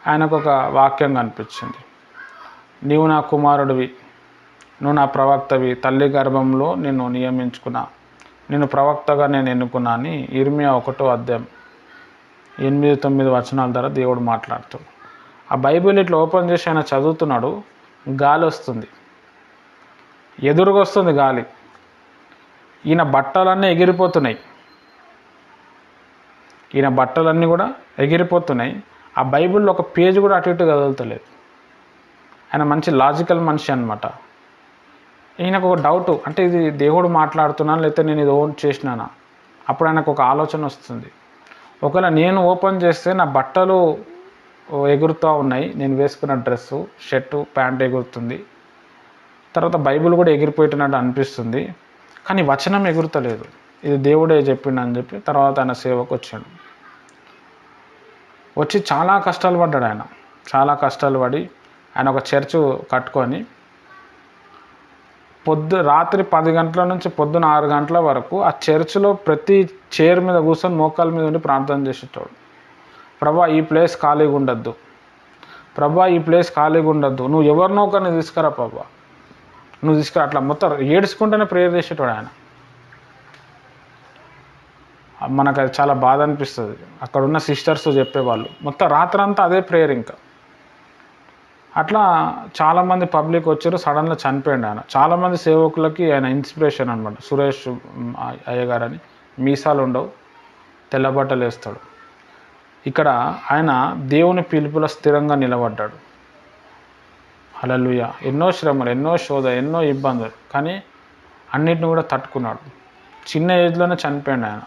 ఆయనకు ఒక వాక్యం కనిపించింది. నీవు నా కుమారుడివి, నువ్వు నా ప్రవక్తవి, తల్లి గర్భంలో నిన్ను నియమించుకున్నా, నిన్ను ప్రవక్తగా నేను ఎన్నుకున్నా అని ఇర్మియా 1వ అధ్యాయం 8-9 వచనాల ద్వారా దేవుడు మాట్లాడుతాడు. ఆ బైబిల్ ఇట్లా ఓపెన్ చేసి ఆయన చదువుతున్నాడు. గాలి వస్తుంది, ఎదురుగా వస్తుంది గాలి. ఈయన బట్టలన్నీ కూడా ఎగిరిపోతున్నాయి. ఆ బైబిల్లో ఒక పేజ్ కూడా అటు ఇటు కదులుతలేదు. ఆయన మంచి లాజికల్ మనిషి అనమాట. ఈయనకు ఒక డౌటు, అంటే ఇది దేవుడు మాట్లాడుతున్నాను లేకపోతే నేను ఇది ఓన్ చేసినానా? అప్పుడు ఆయనకు ఒక ఆలోచన వస్తుంది, ఒకవేళ నేను ఓపెన్ చేస్తే నా బట్టలు ఎగురుతూ ఉన్నాయి, నేను వేసుకున్న డ్రెస్సు షర్టు ప్యాంట్ ఎగురుతుంది, తర్వాత బైబిల్ కూడా ఎగిరిపోయినట్టు అనిపిస్తుంది, కానీ వచనం ఎగురుతలేదు, ఇది దేవుడే చెప్పిండు అని చెప్పి తర్వాత ఆయన సేవకు వచ్చి చాలా కష్టాలు పడ్డాడు. చాలా కష్టాలు పడి ఆయన ఒక చర్చ్ కట్టుకొని రాత్రి 10 గంటల నుంచి పొద్దున 6 గంటల వరకు ఆ చర్చిలో ప్రతి చైర్ మీద కూర్చొని మోకాళ్ళ మీద ఉండి ప్రార్థన చేసేటోడు. ప్రభా ఈ ప్లేస్ ఖాళీగా ఉండద్దు, నువ్వు ఎవరినో ఒకరిని తీసుకురా ప్రభా, నువ్వు తీసుకురా, అట్లా మొత్తం ఏడ్చుకుంటూనే ప్రేయర్ చేసేటోడు ఆయన. మనకు అది చాలా బాధ అనిపిస్తుంది. అక్కడ ఉన్న సిస్టర్స్ చెప్పేవాళ్ళు మొత్తం రాత్రంతా అదే ప్రేయర్. ఇంకా అట్లా చాలామంది పబ్లిక్ వచ్చారు, సడన్గా చనిపోయాడు ఆయన. చాలామంది సేవకులకి ఆయన ఇన్స్పిరేషన్ అనమాట. సురేష్ అయ్యగారు అని, మీసాలు ఉండవు, తెల్లబట్టలు వేస్తాడు. ఇక్కడ ఆయన దేవుని పిలుపులో స్థిరంగా నిలబడ్డాడు. హల్లెలూయా. ఎన్నో శ్రమలు, ఎన్నో శోధ, ఎన్నో ఇబ్బందులు, కానీ అన్నిటిని కూడా తట్టుకున్నాడు. చిన్న ఏజ్లోనే చనిపోయాడు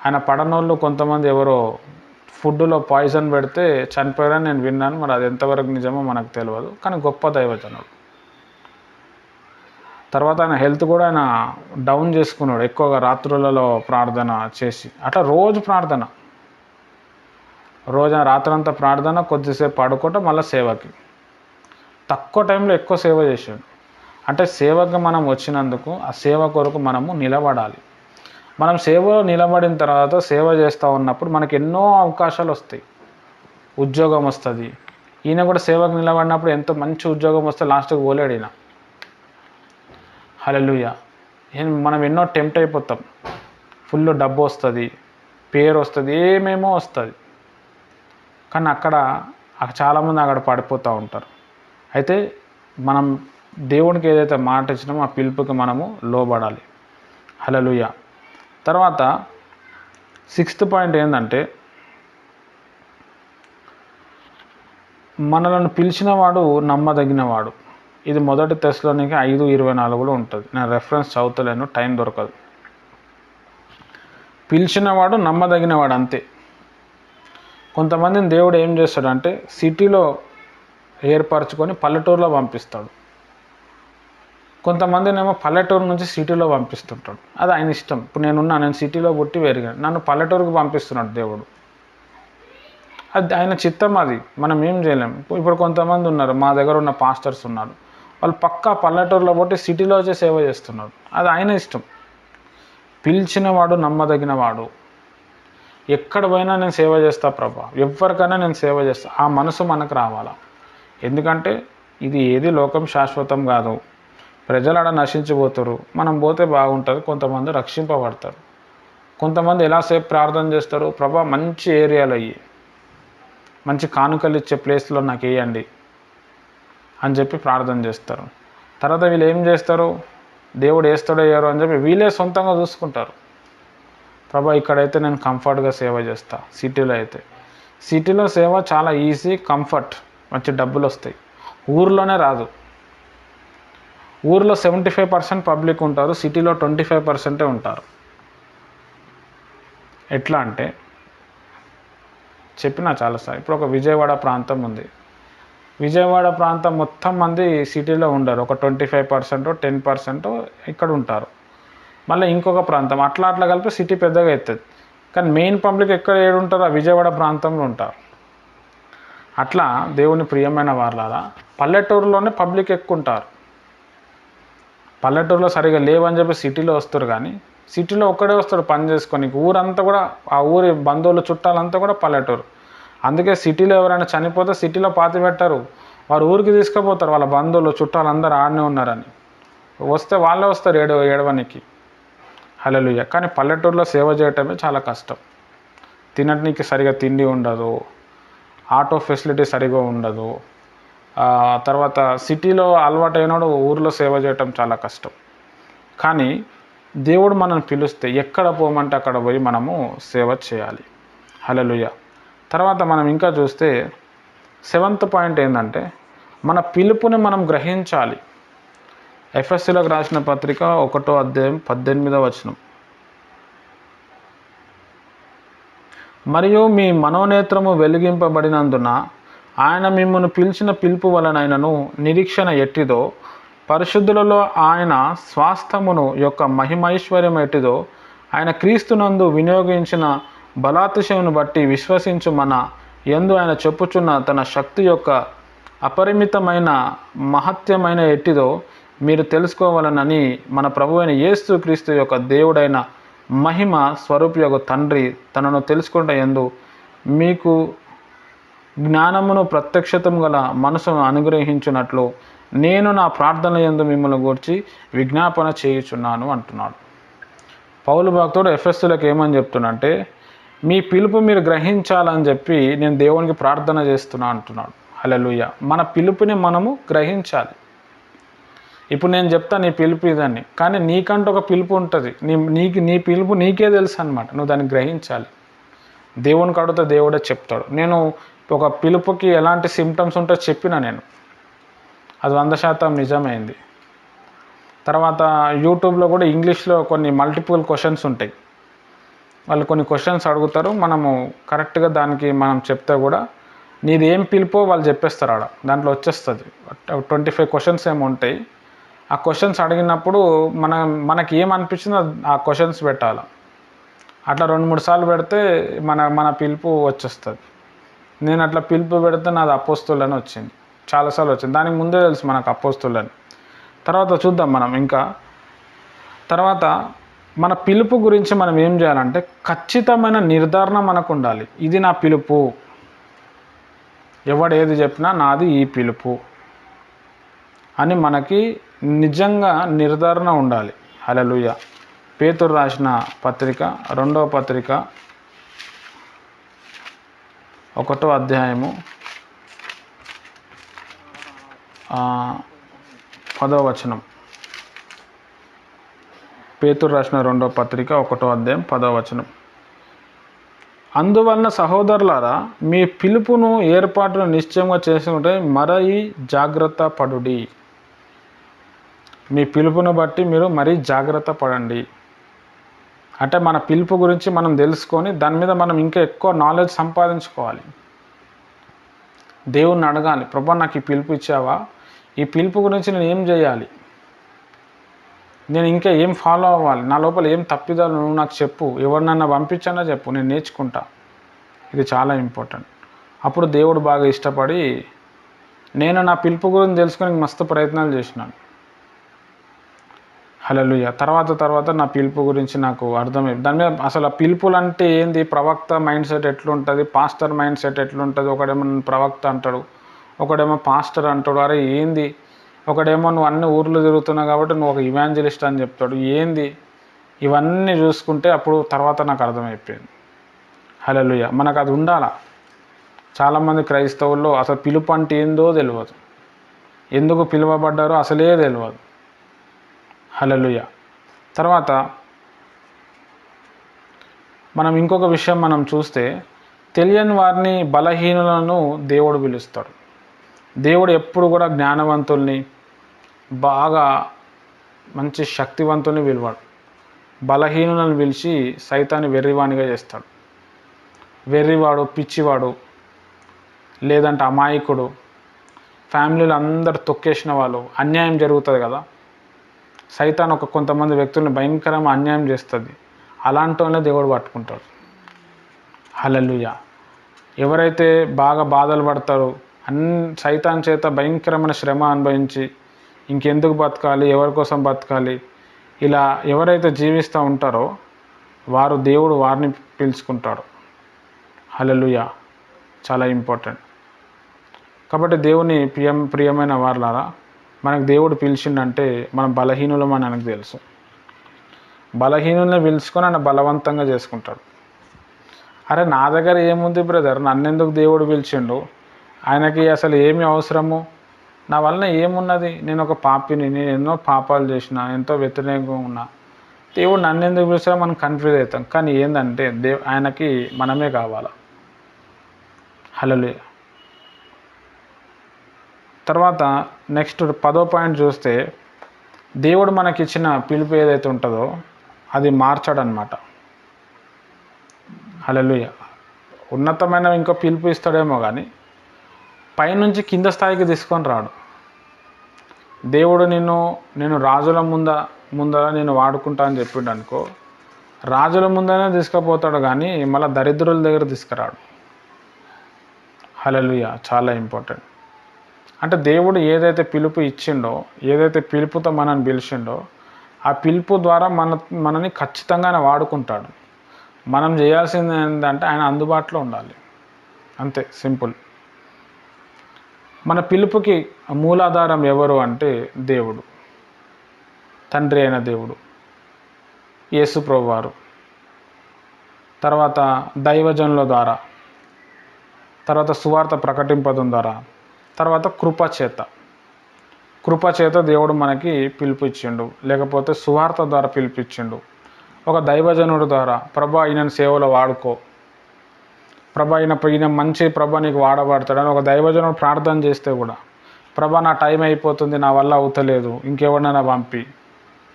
ఆయన పడనోళ్ళు కొంతమంది ఎవరో ఫుడ్లో పాయిజన్ పెడితే చనిపోయారని నేను విన్నాను. మరి అది ఎంతవరకు నిజమో మనకు తెలియదు, కానీ గొప్ప దైవజనుడు. తర్వాత ఆయన హెల్త్ కూడా ఆయన డౌన్ చేసుకున్నాడు, ఎక్కువగా రాత్రులలో ప్రార్థన చేసి. అట్లా రోజు రాత్రంతా ప్రార్థన, కొద్దిసేపు పడుకోవటం, మళ్ళీ సేవకి. తక్కువ టైంలో ఎక్కువ సేవ చేశాడు. అంటే సేవకు మనం వచ్చినందుకు ఆ సేవ కొరకు మనము నిలబడాలి. మనం సేవలో నిలబడిన తర్వాత సేవ చేస్తూ ఉన్నప్పుడు మనకు ఎన్నో అవకాశాలు వస్తాయి. ఉద్యోగం వస్తుంది. ఈయన కూడా సేవకు నిలబడినప్పుడు ఎంతో మంచి ఉద్యోగం వస్తే లాస్ట్కి పోలేడు ఈయన. హల్లెలూయా. మనం ఎన్నో టెంప్ట్ అయిపోతాం. ఫుల్ డబ్బు వస్తుంది, పేరు వస్తుంది, ఏమేమో వస్తుంది, కానీ అక్కడ చాలామంది అక్కడ పడిపోతూ ఉంటారు. అయితే మనం దేవునికి ఏదైతే మాట ఇచ్చినామో ఆ పిలుపుకి మనము లోబడాలి. హల్లెలూయా. తర్వాత 6th పాయింట్ ఏంటంటే, మనలను పిలిచినవాడు నమ్మదగినవాడు. ఇది 1 తెస్సలోనికీ 5:24 ఉంటుంది. నేను రెఫరెన్స్ చదువుతలేను, టైం దొరకదు. పిలిచినవాడు నమ్మదగినవాడు, అంతే. కొంతమందిని దేవుడు ఏం చేస్తాడంటే సిటీలో ఏర్పరచుకొని పల్లెటూరులో పంపిస్తాడు. కొంతమందినేమో పల్లెటూరు నుంచి సిటీలో పంపిస్తుంటాడు. అది ఆయన ఇష్టం. ఇప్పుడు నేను సిటీలో పుట్టి పెరిగాను, నన్ను పల్లెటూరుకు పంపిస్తున్నాడు దేవుడు. అది ఆయన చిత్తం, అది మనం ఏం చేయలేం. ఇప్పుడు కొంతమంది ఉన్నారు, మా దగ్గర ఉన్న పాస్టర్స్ ఉన్నారు, వాళ్ళు పక్కా పల్లెటూరులో పుట్టి సిటీలో వచ్చి సేవ చేస్తున్నారు. అది ఆయన ఇష్టం. పిలిచినవాడు నమ్మదగినవాడు. ఎక్కడ పోయినా నేను సేవ చేస్తా ప్రభా, ఎవరికైనా నేను సేవ చేస్తా, ఆ మనసు మనకు రావాలా. ఎందుకంటే ఇది ఏది లోకం శాశ్వతం కాదు. ప్రజలు ఆడ నశించిపోతారు, మనం పోతే బాగుంటుంది. కొంతమంది రక్షింపబడతారు. కొంతమంది ఎలాసేపు ప్రార్థన చేస్తారు, ప్రభా మంచి ఏరియాలో అయ్యి, మంచి కానుకలు ఇచ్చే ప్లేస్లో నాకు వేయండి అని చెప్పి ప్రార్థన చేస్తారు. తర్వాత వీళ్ళు ఏం చేస్తారు, దేవుడు వేస్తాడో వేయరు అని చెప్పి వీళ్ళే సొంతంగా చూసుకుంటారు. ప్రభా ఇక్కడైతే నేను కంఫర్ట్గా సేవ చేస్తా. సిటీలో సేవ చాలా ఈజీ, కంఫర్ట్, మంచి డబ్బులు వస్తాయి. ఊర్లోనే రాదు. ఊర్లో 75% పబ్లిక్ ఉంటారు, సిటీలో 25% ఉంటారు. ఎట్లా అంటే చెప్పినా చాలాసార్లు. ఇప్పుడు ఒక విజయవాడ ప్రాంతం ఉంది. విజయవాడ ప్రాంతం మొత్తం మంది సిటీలో ఉండరు. ఒక 25%, 10% ఇక్కడ ఉంటారు. మళ్ళీ ఇంకొక ప్రాంతం అట్లా కలిపి సిటీ పెద్దగా అవుతుంది. కానీ మెయిన్ పబ్లిక్ ఎక్కడ ఏడుంటారో ఆ విజయవాడ ప్రాంతంలో ఉంటారు. అట్లా దేవుని ప్రియమైన వాళ్ళారా, పల్లెటూరులోనే పబ్లిక్ ఎక్కువ ఉంటారు. పల్లెటూరులో సరిగా లేవని చెప్పి సిటీలో వస్తారు, కానీ సిటీలో ఒక్కడే వస్తాడు పని చేసుకొని. ఊరంతా కూడా, ఆ ఊరి బంధువులు చుట్టాలంతా కూడా పల్లెటూరు. అందుకే సిటీలో ఎవరైనా చనిపోతే సిటీలో పాతి పెట్టారు, వారు ఊరికి తీసుకుపోతారు. వాళ్ళ బంధువులు చుట్టాలు అందరూ ఆడనే ఉన్నారని వస్తే వాళ్ళే వస్తారు ఏడవనికి. హల్లెలూయా. కానీ పల్లెటూరులో సేవ చేయటమే చాలా కష్టం. తినడానికి సరిగా తిండి ఉండదు, ఆటో ఫెసిలిటీ సరిగా ఉండదు. తర్వాత సిటీలో అలవాటైనడు ఊరిలో సేవ చేయటం చాలా కష్టం. కానీ దేవుడు మనల్ని పిలిస్తే ఎక్కడ పోమంటే అక్కడ పోయి మనము సేవ చేయాలి. హల్లెలూయా. తర్వాత మనం ఇంకా చూస్తే 7th పాయింట్ ఏంటంటే, మన పిలుపుని మనం గ్రహించాలి. ఎఫెసీయులకు రాసిన పత్రిక 1వ అధ్యాయం 18వ వచనం. మరియు మీ మనోనేత్రము వెలిగింపబడినందున ఆయన మిమ్మల్ని పిలిచిన పిలుపు వలనైనను నిరీక్షణ ఎట్టిదో, పరిశుద్ధులలో ఆయన స్వాస్థ్యమును యొక్క మహిమైశ్వర్యం ఎట్టిదో, ఆయన క్రీస్తునందు వినియోగించిన బలాతిశయమును బట్టి విశ్వసించు మన యందు ఆయన చెప్పుచున్న తన శక్తి యొక్క అపరిమితమైన మహత్యమైన ఎట్టిదో మీరు తెలుసుకోవాలనని మన ప్రభువైన యేసు క్రీస్తు యొక్క దేవుడైన మహిమ స్వరూపియగు తండ్రి తనను తెలుసుకుంటే యందు మీకు జ్ఞానమును ప్రత్యక్షతము గల మనసును అనుగ్రహించున్నట్లు నేను నా ప్రార్థన యందు మిమ్మల్ని గూర్చి విజ్ఞాపన చేయుచున్నాను అంటున్నాడు. పౌలు భక్తుడు ఎఫెసీయులకు ఏమని చెప్తున్నంటే, మీ పిలుపు మీరు గ్రహించాలని చెప్పి నేను దేవునికి ప్రార్థన చేస్తున్నా అంటున్నాడు. హల్లెలూయా. మన పిలుపుని మనము గ్రహించాలి. ఇప్పుడు నేను చెప్తాను నీ పిలుపు ఇదని, కానీ నీకంటూ ఒక పిలుపు ఉంటుంది. నీ పిలుపు నీకే తెలుసు అనమాట. నువ్వు దాన్ని గ్రహించాలి. దేవునికి అడిగితే దేవుడే చెప్తాడు. నేను ఒక పిలుపుకి ఎలాంటి సిమ్టమ్స్ ఉంటో చెప్పిన నేను, అది 100% నిజమైంది. తర్వాత యూట్యూబ్లో కూడా ఇంగ్లీష్లో కొన్ని మల్టిపుల్ క్వశ్చన్స్ ఉంటాయి. వాళ్ళు కొన్ని క్వశ్చన్స్ అడుగుతారు, మనము కరెక్ట్గా దానికి మనం చెప్తే కూడా నీది ఏం పిలుపో వాళ్ళు చెప్పేస్తారు. ఆడ దాంట్లో వచ్చేస్తుంది. 25 క్వశ్చన్స్ ఏమి ఉంటాయి. ఆ క్వశ్చన్స్ అడిగినప్పుడు మనకి ఏమనిపించిందో ఆ క్వశ్చన్స్ పెట్టాలి. అట్లా 2-3 సార్లు పెడితే మన పిలుపు వచ్చేస్తుంది. నేను అట్లా పిలుపు పెడితే నాది అపోస్తులని వచ్చింది, చాలాసార్లు వచ్చింది. దానికి ముందే తెలుసు మనకు అపోస్తులని. తర్వాత చూద్దాం మనం ఇంకా. తర్వాత మన పిలుపు గురించి మనం ఏం చేయాలంటే, ఖచ్చితమైన నిర్ధారణ మనకు ఉండాలి. ఇది నా పిలుపు, ఎవడు ఏది చెప్పినా నాది ఈ పిలుపు అని మనకి నిజంగా నిర్ధారణ ఉండాలి. హల్లెలూయా. పేతురు రాసిన పత్రిక 2వ పత్రిక 1వ అధ్యాయము 10వ వచనం. పేతురు రాసిన 2వ పత్రిక 1వ అధ్యాయం 10వ వచనం. అందువలన సహోదరులారా, మీ పిలుపును ఏర్పాటును నిశ్చయంగా చేసుకుంటే మరీ జాగ్రత్త పడుడి. మీ పిలుపును బట్టి మీరు మరీ జాగ్రత్త పడండి. అంటే మన పిలుపు గురించి మనం తెలుసుకొని దాని మీద మనం ఇంకా ఎక్కువ నాలెడ్జ్ సంపాదించుకోవాలి. దేవుణ్ణి అడగాలి, ప్రభా నాకు ఈ పిలుపు ఇచ్చావా, ఈ పిలుపు గురించి నేను ఏం చేయాలి, నేను ఇంకా ఏం ఫాలో అవ్వాలి, నా లోపల ఏం తప్పిదాలు నువ్వు నాకు చెప్పు, ఎవరినన్నా పంపించానో చెప్పు, నేను నేర్చుకుంటా. ఇది చాలా ఇంపార్టెంట్. అప్పుడు దేవుడు బాగా ఇష్టపడి నేను నా పిలుపు గురించి తెలుసుకొని మస్తు ప్రయత్నాలు చేసినాను. హల్లెలూయా. తర్వాత నా పిలుపు గురించి నాకు అర్థమైంది. దాని మీద అసలు ఆ పిలుపులు అంటే ఏంది, ప్రవక్త మైండ్ సెట్ ఎట్లుంటుంది, పాస్టర్ మైండ్ సెట్ ఎట్లుంటుంది. ఒకడేమో ప్రవక్త అంటాడు, ఒకడేమో పాస్టర్ అంటాడు. అరే ఏంది, ఒకడేమో నువ్వు అన్ని ఊర్లు తిరుగుతున్నావు కాబట్టి నువ్వు ఒక ఇవాంజలిస్ట్ అని చెప్తాడు. ఏంది ఇవన్నీ చూసుకుంటే అప్పుడు తర్వాత నాకు అర్థమైపోయింది. హల్లెలూయా. మనకు అది ఉండాలా. చాలామంది క్రైస్తవుల్లో అసలు పిలుపు అంటే ఏందో తెలియదు, ఎందుకు పిలువబడ్డారో అసలే తెలియదు. హల్లెలూయా. తర్వాత మనం ఇంకొక విషయం మనం చూస్తే, తెలియని వారిని, బలహీనులను దేవుడు పిలుస్తాడు. దేవుడు ఎప్పుడు కూడా జ్ఞానవంతుల్ని, బాగా మంచి శక్తివంతుల్ని పిలవాడు. బలహీనులను పిలిచి సైతాన్ని వెర్రివాణిగా చేస్తాడు. వెర్రివాడు, పిచ్చివాడు, లేదంటే అమాయకుడు, ఫ్యామిలీలో అందరు తొక్కేసిన వాళ్ళు, అన్యాయం జరుగుతుంది కదా, సైతాన్ కొంతమంది వ్యక్తుల్ని భయంకరంగా అన్యాయం చేస్తుంది. అలాంటి వాళ్ళే దేవుడు పట్టుకుంటాడు. హల్లెలూయా. ఎవరైతే బాగా బాధలు పడతారో, సైతాన్ చేత భయంకరమైన శ్రమ అనుభవించి ఇంకెందుకు బతకాలి, ఎవరి కోసం బతకాలి, ఇలా ఎవరైతే జీవిస్తూ ఉంటారో దేవుడు వారిని పిలుచుకుంటాడు. హల్లెలూయా. చాలా ఇంపార్టెంట్. కాబట్టి దేవుని ప్రియమైన వారలారా, మనకు దేవుడు పిలిచిండంటే మనం బలహీనులమని ఆయనకు తెలుసు. బలహీనుల్ని పిలుచుకొని ఆయన బలవంతంగా చేసుకుంటాడు. అరే నా దగ్గర ఏముంది బ్రదర్, నన్నెందుకు దేవుడు పిలిచిండు, ఆయనకి అసలు ఏమి అవసరము, నా వలన ఏమున్నది, నేను ఒక పాపిని, నేను ఎన్నో పాపాలు చేసిన, ఎంతో వ్యతిరేకంగా ఉన్నా, దేవుడు నన్నెందుకు పిలిచాడో మనం కన్ఫ్యూజ్ అవుతాం. కానీ ఏంటంటే ఆయనకి మనమే కావాలా. హల్లెలూయా. తర్వాత నెక్స్ట్ 10వ పాయింట్ చూస్తే, దేవుడు మనకిచ్చిన పిలుపు ఏదైతే ఉంటుందో అది మార్చాడనమాట. హల్లెలూయా. ఉన్నతమైన ఇంకో పిలుపు ఇస్తాడేమో కానీ పైనుంచి కింద స్థాయికి తీసుకొని రాడు. దేవుడు నేను రాజుల ముందర నేను వాడుకుంటా అని చెప్పిండు అనుకో, రాజుల ముందరనే తీసుకుపోతాడు కానీ మళ్ళీ దరిద్రుల దగ్గర తీసుకురాడు. హల్లెలూయా. చాలా ఇంపార్టెంట్. అంటే దేవుడు ఏదైతే పిలుపు ఇచ్చిండో, ఏదైతే పిలుపుతో మనల్ని పిలిచిండో, ఆ పిలుపు ద్వారా మనని ఖచ్చితంగా ఆయన వాడుకుంటాడు. మనం చేయాల్సింది ఏంటంటే ఆయన అందుబాటులో ఉండాలి, అంతే, సింపుల్. మన పిలుపుకి మూలాధారం ఎవరు అంటే దేవుడు, తండ్రి అయిన దేవుడు, యేసు ప్రభువారు. తర్వాత దైవజనుల ద్వారా, తర్వాత సువార్త ప్రకటింపడం ద్వారా, తర్వాత కృపచేత దేవుడు మనకి పిలుపు ఇచ్చిండు, లేకపోతే సువార్త ద్వారా పిలిపించిండు. ఒక దైవజనుడు ద్వారా, ప్రభా ఈయనను సేవలో వాడుకో, ప్రభా ఈయన మంచి ప్రభా నీకు వాడబడతాడని ఒక దైవజనుడు ప్రార్థన చేస్తే కూడా, ప్రభా నా టైం అయిపోతుంది, నా వల్ల అవుతలేదు, ఇంకెవరినైనా పంపి,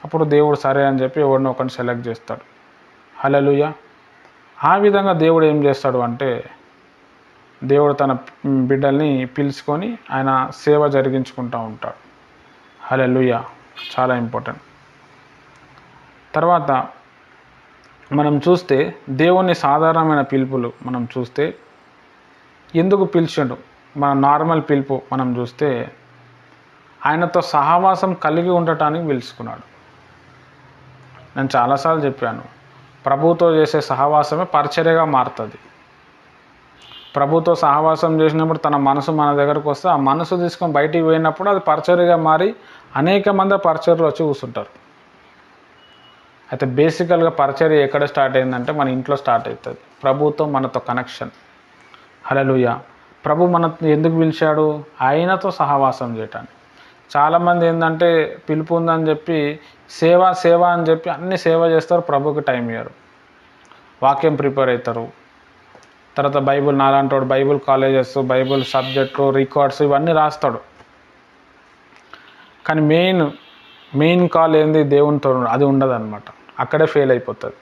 అప్పుడు దేవుడు సరే అని చెప్పి ఎవరినో ఒకరిని సెలెక్ట్ చేస్తాడు. హల్లెలూయా. ఆ విధంగా దేవుడు ఏం చేస్తాడు అంటే, దేవుడు తన బిడ్డల్ని పిలుచుకొని ఆయన సేవ జరిగించుకుంటూ ఉంటాడు. హల్లెలూయా. చాలా ఇంపార్టెంట్. తర్వాత మనం చూస్తే దేవుని సాధారణమైన పిలుపులు మనం చూస్తే ఎందుకు పిలిచిండు, మన నార్మల్ పిలుపు మనం చూస్తే ఆయనతో సహవాసం కలిగి ఉండటానికి పిలుచుకున్నాడు. నేను చాలాసార్లు చెప్పాను, ప్రభువుతో చేసే సహవాసమే పరిచర్యగా మారుతుంది. ప్రభుతో సహవాసం చేసినప్పుడు తన మనసు మన దగ్గరకు వస్తే, ఆ మనసు తీసుకొని బయటికి పోయినప్పుడు అది పరిచర్యగా మారి అనేక మంది పరిచర్యలు వచ్చి కూర్చుంటారు. అయితే బేసికల్గా పరిచర్య ఎక్కడ స్టార్ట్ అయిందంటే మన ఇంట్లో స్టార్ట్ అవుతుంది, ప్రభుతో మనతో కనెక్షన్. హల్లెలూయా. ప్రభు మన ఎందుకు పిలిచాడు, ఆయనతో సహవాసం చేయటానికి. చాలామంది ఏంటంటే పిలుపు ఉందని చెప్పి సేవ అని చెప్పి అన్ని సేవ చేస్తారు, ప్రభుకి టైం ఇయ్యరు. వాక్యం ప్రిపేర్ అవుతారు, తర్వాత బైబుల్, నాలాంటి Bible colleges, Bible subject, records ఇవన్నీ రాస్తాడు. కానీ మెయిన్ కాల్ ఏంది, దేవునితో అది ఉండదు అనమాట. అక్కడే ఫెయిల్ అయిపోతుంది.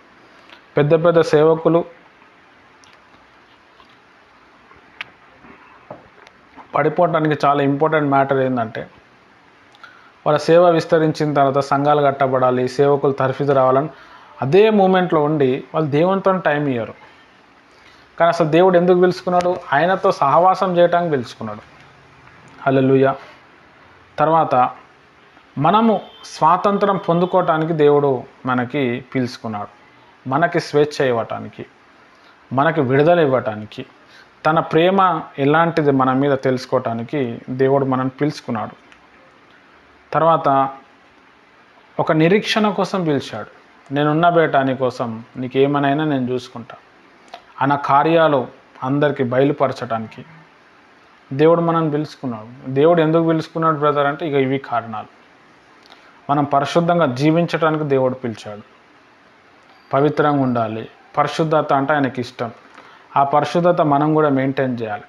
పెద్ద సేవకులు పడిపోవటానికి చాలా ఇంపార్టెంట్ మ్యాటర్ ఏంటంటే, వాళ్ళ సేవ విస్తరించిన తర్వాత సంఘాలు కట్టబడాలి, సేవకులు తరఫీదు రావాలని అదే మూమెంట్లో ఉండి వాళ్ళు దేవునితో టైం ఇయ్యరు. కానీ అసలు దేవుడు ఎందుకు పిలుచుకున్నాడు? ఆయనతో సహవాసం చేయడానికి పిలుచుకున్నాడు. హల్లెలూయా. తర్వాత మనము స్వాతంత్రం పొందుకోవటానికి దేవుడు మనకి పిలుచుకున్నాడు. మనకి స్వేచ్ఛ ఇవ్వటానికి, మనకి విడుదల ఇవ్వటానికి, తన ప్రేమ ఎలాంటిది మన మీద తెలుసుకోవటానికి దేవుడు మనల్ని పిలుచుకున్నాడు. తర్వాత ఒక నిరీక్షణ కోసం పిలిచాడు. నేనున్న బేట నీ కోసం, నీకేమనైనా నేను చూసుకుంటా అన్న కార్యాలు అందరికీ బయలుపరచడానికి దేవుడు మనల్ని పిలుచుకున్నాడు. దేవుడు ఎందుకు పిలుచుకున్నాడు బ్రదర్ అంటే ఇవి కారణాలు. మనం పరిశుద్ధంగా జీవించడానికి దేవుడు పిలిచాడు. పవిత్రంగా ఉండాలి. పరిశుద్ధత అంటే ఆయనకి ఇష్టం. ఆ పరిశుద్ధత మనం కూడా మెయింటైన్ చేయాలి.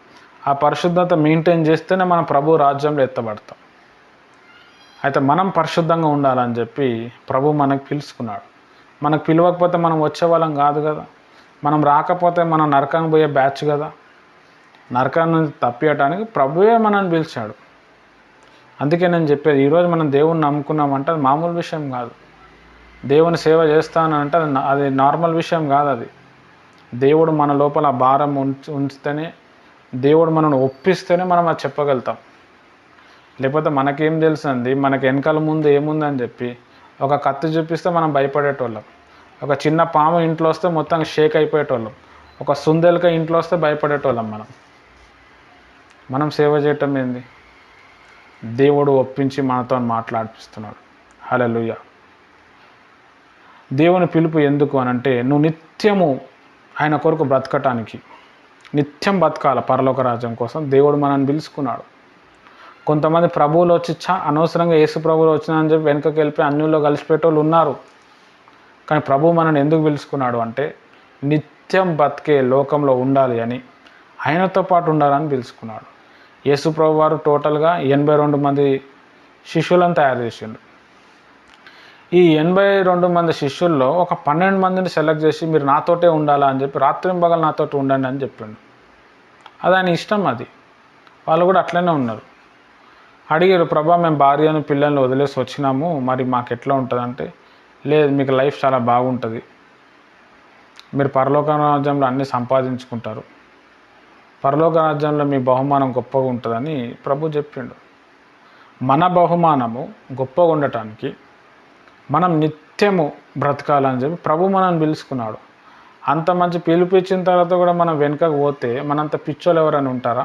ఆ పరిశుద్ధత మెయింటైన్ చేస్తేనే మనం ప్రభు రాజ్యంలో ఎత్తబడతాం. అయితే మనం పరిశుద్ధంగా ఉండాలని చెప్పి ప్రభు మనకు పిలుచుకున్నాడు. మనకు పిలవకపోతే మనం వచ్చేవాళ్ళం కాదు కదా. మనం రాకపోతే మనం నరకానికి పోయే బ్యాచ్ కదా. నరకాన్ని నుంచి తప్పియటానికి ప్రభువే మనల్ని పిలిచాడు. అందుకే నేను చెప్పేది, ఈరోజు మనం దేవుణ్ణి నమ్ముకున్నామంటే అది మామూలు విషయం కాదు. దేవుని సేవ చేస్తానంటే అది నార్మల్ విషయం కాదు. అది దేవుడు మన లోపల భారం ఉంచితేనే, దేవుడు మనల్ని ఒప్పిస్తేనే మనం అది చెప్పగలుగుతాం. లేకపోతే మనకేం తెలుసండి, మనకి వెనకాల ముందు ఏముందని చెప్పి ఒక కత్తి చూపిస్తే మనం భయపడేటోళ్ళం. ఒక చిన్న పాము ఇంట్లో వస్తే మొత్తం షేక్ అయిపోయేటోళ్ళం. ఒక సుందెలక ఇంట్లో వస్తే భయపడేటోళ్ళం. మనం సేవ చేయటం ఏంది? దేవుడు ఒప్పించి మనతో మాట్లాడిపిస్తున్నాడు. హల్లెలూయా. దేవుని పిలుపు ఎందుకు అనంటే, నువ్వు నిత్యము ఆయన కొరకు బ్రతకటానికి, నిత్యం బతకాల పరలోక రాజ్యం కోసం దేవుడు మనల్ని పిలుచుకున్నాడు. కొంతమంది ప్రభువులు వచ్చి అనవసరంగా యేసు ప్రభువులు వచ్చినాయని చెప్పి వెనుకకి వెళ్ళిపోయి అన్యుల్లో కలిసిపెట్టేవాళ్ళు ఉన్నారు. కానీ ప్రభు మనల్ని ఎందుకు పిలుచుకున్నాడు అంటే, నిత్యం బతికే లోకంలో ఉండాలి అని, ఆయనతో పాటు ఉండాలని పిలుచుకున్నాడు. యేసు ప్రభు వారు టోటల్గా 82 మంది శిష్యులను తయారు చేసిండు. ఈ 82 మంది శిష్యుల్లో ఒక 12 మందిని సెలెక్ట్ చేసి మీరు నాతోటే ఉండాలా అని చెప్పి రాత్రింబగలు నాతోటి ఉండండి అని చెప్పిండు. అది ఆయన ఇష్టం. అది వాళ్ళు కూడా అట్లనే ఉన్నారు. అడిగారు, ప్రభా మేము భార్యను పిల్లల్ని వదిలేసి వచ్చినాము, మరి మాకు ఎట్లా ఉంటుందంటే, లేదు మీకు లైఫ్ చాలా బాగుంటుంది, మీరు పరలోక రాజ్యంలో అన్నీ సంపాదించుకుంటారు, పరలోక రాజ్యంలో మీ బహుమానం గొప్పగా ఉంటుందని ప్రభు చెప్పిండు. మన బహుమానము గొప్పగా ఉండటానికి మనం నిత్యము బ్రతకాలని చెప్పి ప్రభు మనల్ని పిలుచుకున్నాడు. అంత మంచి పిలుపు ఇచ్చిన తర్వాత కూడా మనం వెనుకకు పోతే మనంత పిచ్చోళ్ళు ఎవరైనా ఉంటారా?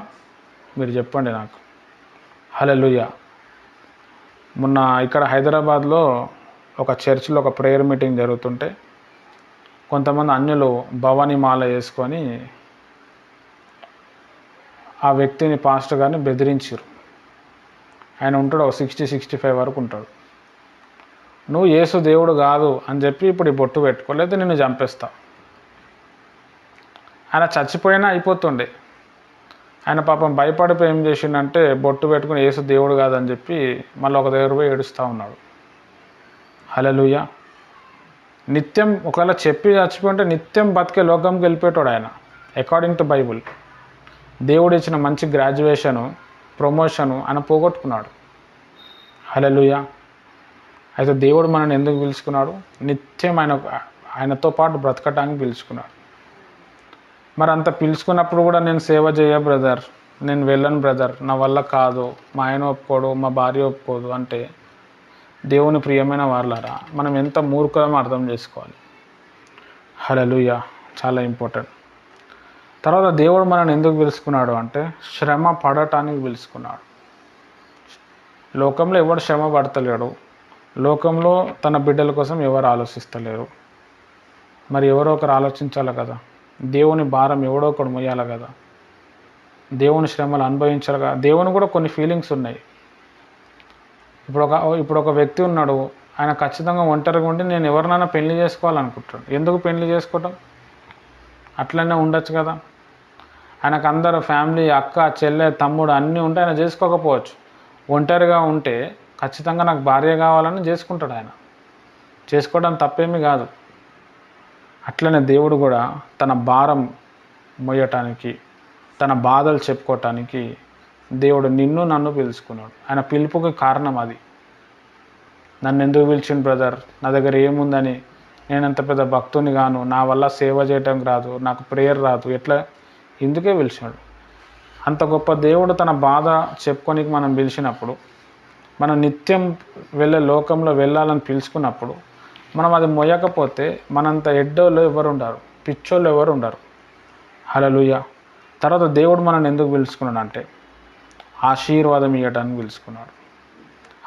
మీరు చెప్పండి నాకు. హల్లెలూయా. మొన్న ఇక్కడ హైదరాబాద్లో ఒక చర్చిలో ఒక ప్రేయర్ మీటింగ్ జరుగుతుంటే కొంతమంది అన్యులు భవానీ మాల వేసుకొని ఆ వ్యక్తిని, పాస్టర్ గారిని బెదిరించారు. ఆయన ఉంటాడు ఒక 60-65 వరకు ఉంటాడు. నువ్వు యేసు దేవుడు కాదు అని చెప్పి ఇప్పుడు ఈ బొట్టు పెట్టుకోలేదు, నిన్ను చంపేస్తా. ఆయన చచ్చిపోయినా అయిపోతుండే. ఆయన పాపం భయపడిపోయి ఏం చేసిండంటే బొట్టు పెట్టుకుని యేసు దేవుడు కాదని చెప్పి మళ్ళీ ఒక దగ్గర పోయి ఏడుస్తూ ఉన్నాడు. హల్లెలూయా. నిత్యం ఒకవేళ చెప్పి చచ్చిపోయింటే నిత్యం బతికే లోకంకి వెళ్ళిపోయాడు ఆయన, అకార్డింగ్ టు బైబుల్. దేవుడు ఇచ్చిన మంచి గ్రాడ్యుయేషను, ప్రమోషను ఆయన పోగొట్టుకున్నాడు. హల్లెలూయా. అయితే దేవుడు మనల్ని ఎందుకు పిలుచుకున్నాడు? నిత్యం ఆయనతో పాటు బ్రతకటానికి పిలుచుకున్నాడు. మరి అంత పిలుచుకున్నప్పుడు కూడా నేను సేవ చేయ బ్రదర్, నేను వెళ్ళను బ్రదర్, నా వల్ల కాదు, మా ఆయన ఒప్పుకోడు, మా భార్య ఒప్పుకోదు అంటే దేవుని ప్రియమైన వాళ్ళారా, మనం ఎంత మూర్ఖమో అర్థం చేసుకోవాలి. హల్లెలూయా. చాలా ఇంపార్టెంట్. తర్వాత దేవుడు మనల్ని ఎందుకు పిలుచుకున్నాడు అంటే శ్రమ పడటానికి పిలుచుకున్నాడు. లోకంలో ఎవడు శ్రమ పడతలేడు. లోకంలో తన బిడ్డల కోసం ఎవరు ఆలోచిస్తలేరు. మరి ఎవరో ఒకరు ఆలోచించాలి కదా. దేవుని భారం ఎవడో ఒకడు మొయ్యాలి కదా. దేవుని శ్రమలు అనుభవించాలి కదా. దేవుని కూడా కొన్ని ఫీలింగ్స్ ఉన్నాయి. ఇప్పుడు ఒక వ్యక్తి ఉన్నాడు, ఆయన ఖచ్చితంగా ఒంటరిగా ఉండి నేను ఎవరినైనా పెళ్లి చేసుకోవాలనుకుంటాడు. ఎందుకు పెళ్లి చేసుకోవటం? అట్లనే ఉండొచ్చు కదా. ఆయనకు అందరూ ఫ్యామిలీ, అక్క, చెల్లె, తమ్ముడు అన్నీ ఉంటే ఆయన చేసుకోకపోవచ్చు. ఒంటరిగా ఉంటే ఖచ్చితంగా నాకు భార్య కావాలని చేసుకుంటాడు. ఆయన చేసుకోవడం తప్పేమీ కాదు. అట్లనే దేవుడు కూడా తన భారం మోయటానికి, తన బాధలు చెప్పుకోవటానికి దేవుడు నిన్ను నన్ను పిలుచుకున్నాడు. ఆయన పిలుపుకి కారణం అది. నన్ను ఎందుకు పిలిచిండు బ్రదర్, నా దగ్గర ఏముందని, నేను అంత పెద్ద భక్తుని గాను, నా వల్ల సేవ చేయటం రాదు, నాకు ప్రేయర్ రాదు, ఎట్లా, ఇందుకే పిలిచాడు. అంత గొప్ప దేవుడు తన బాధ చెప్పుకోనికి మనం పిలిచినప్పుడు, మనం నిత్యం వెళ్ళే లోకంలో వెళ్ళాలని పిలుచుకున్నప్పుడు, మనం అది మొయ్యకపోతే మనంత ఎడ్డోళ్ళు ఎవరు ఉండరు, పిచ్చోళ్ళు ఎవరు ఉండరు. హల్లెలూయా. తర్వాత దేవుడు మనల్ని ఎందుకు పిలుచుకున్నాడు అంటే ఆశీర్వాదం ఇవ్వడానికి పిలుచుకున్నాడు.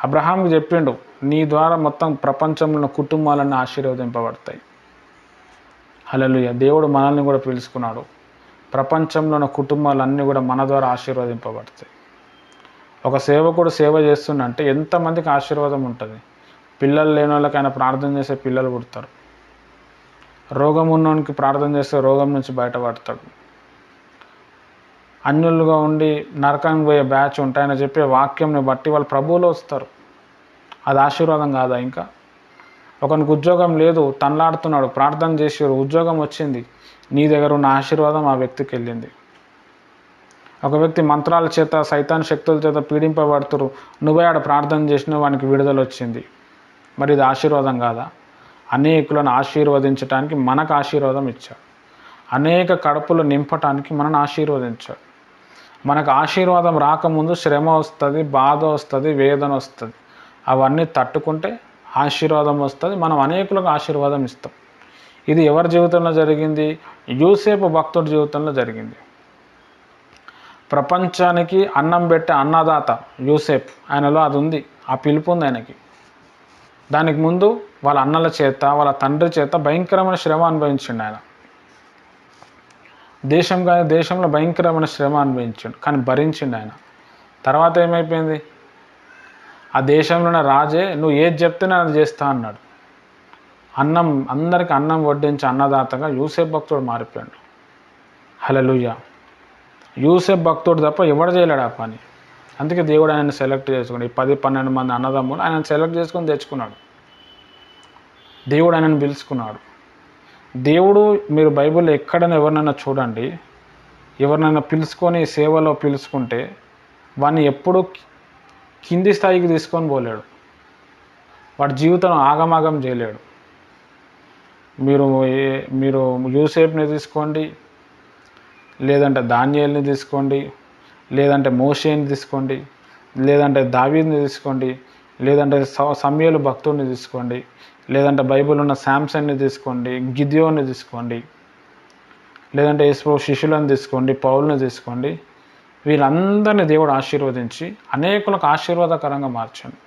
అబ్రహాంకి చెప్పిండు, నీ ద్వారా మొత్తం ప్రపంచంలో కుటుంబాలన్నీ ఆశీర్వదింపబడతాయి. హల్లెలూయా. దేవుడు మనల్ని కూడా పిలుచుకున్నాడు. ప్రపంచంలో ఉన్న కుటుంబాలన్నీ కూడా మన ద్వారా ఆశీర్వదింపబడతాయి. ఒక సేవకుడు సేవ చేస్తుందంటే ఎంతమందికి ఆశీర్వాదం ఉంటుంది. పిల్లలు లేని వాళ్ళకి ఆయన ప్రార్థన చేసే పిల్లలు పుడతారు. రోగం ఉన్నవానికి ప్రార్థన చేస్తే రోగం నుంచి బయటపడతాడు. అన్యులుగా ఉండి నరకానికి పోయే బ్యాచ్ ఉంటాయని చెప్పే వాక్యంని బట్టి వాళ్ళు ప్రభువులో వస్తారు. అది ఆశీర్వాదం కాదా? ఇంకా ఒకనికి ఉద్యోగం లేదు, తనలాడుతున్నాడు, ప్రార్థన చేసారు, ఉద్యోగం వచ్చింది, నీ దగ్గర ఉన్న ఆశీర్వాదం ఆ వ్యక్తికి వెళ్ళింది. ఒక వ్యక్తి మంత్రాల చేత సైతాన్ శక్తుల చేత పీడింపబడుతురు, నువ్వే ఆడ ప్రార్థన చేసిన వానికి విడుదల వచ్చింది. మరి ఇది ఆశీర్వాదం కాదా? అనేకులను ఆశీర్వదించడానికి మనకు ఆశీర్వాదం ఇచ్చాడు. అనేక కడుపులు నింపటానికి మనను ఆశీర్వదించాడు. మనకు ఆశీర్వాదం రాకముందు శ్రమ వస్తుంది, బాధ వస్తుంది, వేదన వస్తుంది. అవన్నీ తట్టుకుంటే ఆశీర్వాదం వస్తుంది. మనం అనేకులకు ఆశీర్వాదం ఇస్తాం. ఇది ఎవరి జీవితంలో జరిగింది? యూసేపు భక్తుడి జీవితంలో జరిగింది. ప్రపంచానికి అన్నం పెట్టే అన్నదాత యూసేపు, ఆయనలో అది ఉంది, ఆ పిలుపు ఉంది ఆయనకి. దానికి ముందు వాళ్ళ అన్నల చేత, వాళ్ళ తండ్రి చేత భయంకరమైన శ్రమ అనుభవించిండు ఆయన. దేశంలో భయంకరమైన శ్రమ అనుభవించిండు, కానీ భరించిండు ఆయన. తర్వాత ఏమైపోయింది? ఆ దేశంలోనే రాజే నువ్వు ఏది చెప్తే నేను అది చేస్తా అన్నాడు. అందరికి అన్నం వడ్డించే అన్నదాతగా యూసేపు భక్తుడు మారిపోయాడు. హల్లెలూయా. యూసేపు భక్తుడు తప్ప ఎవడు చేయలేడు ఆ పని. అందుకే దేవుడు ఆయనను సెలెక్ట్ చేసుకుని 10-12 మంది అన్నదమ్ములు ఆయనను సెలెక్ట్ చేసుకొని తెచ్చుకున్నాడు. దేవుడు ఆయనను పిలుచుకున్నాడు. దేవుడు, మీరు బైబిల్లో ఎక్కడైనా ఎవరినైనా చూడండి, ఎవరినైనా పిలుచుకొని సేవలో పిలుచుకుంటే వాడిని ఎప్పుడూ కింది స్థాయికి తీసుకొని పోలేడు. వాడి జీవితం ఆగమాగం చేయలేడు. మీరు యూసేపుని తీసుకోండి, లేదంటే దానియేలుని తీసుకోండి, లేదంటే మోషేని తీసుకోండి, లేదంటే దావీదుని తీసుకోండి, లేదంటే సమూయేలు భక్తుడిని తీసుకోండి, లేదంటే బైబిల్ ఉన్న శాంసన్ని తీసుకోండి, గిద్యోన్ని తీసుకోండి, లేదంటే యేసు శిష్యులను తీసుకోండి, పౌలుని తీసుకోండి. వీళ్ళందరినీ దేవుడు ఆశీర్వదించి అనేకులకు ఆశీర్వాదకరంగా మార్చండి.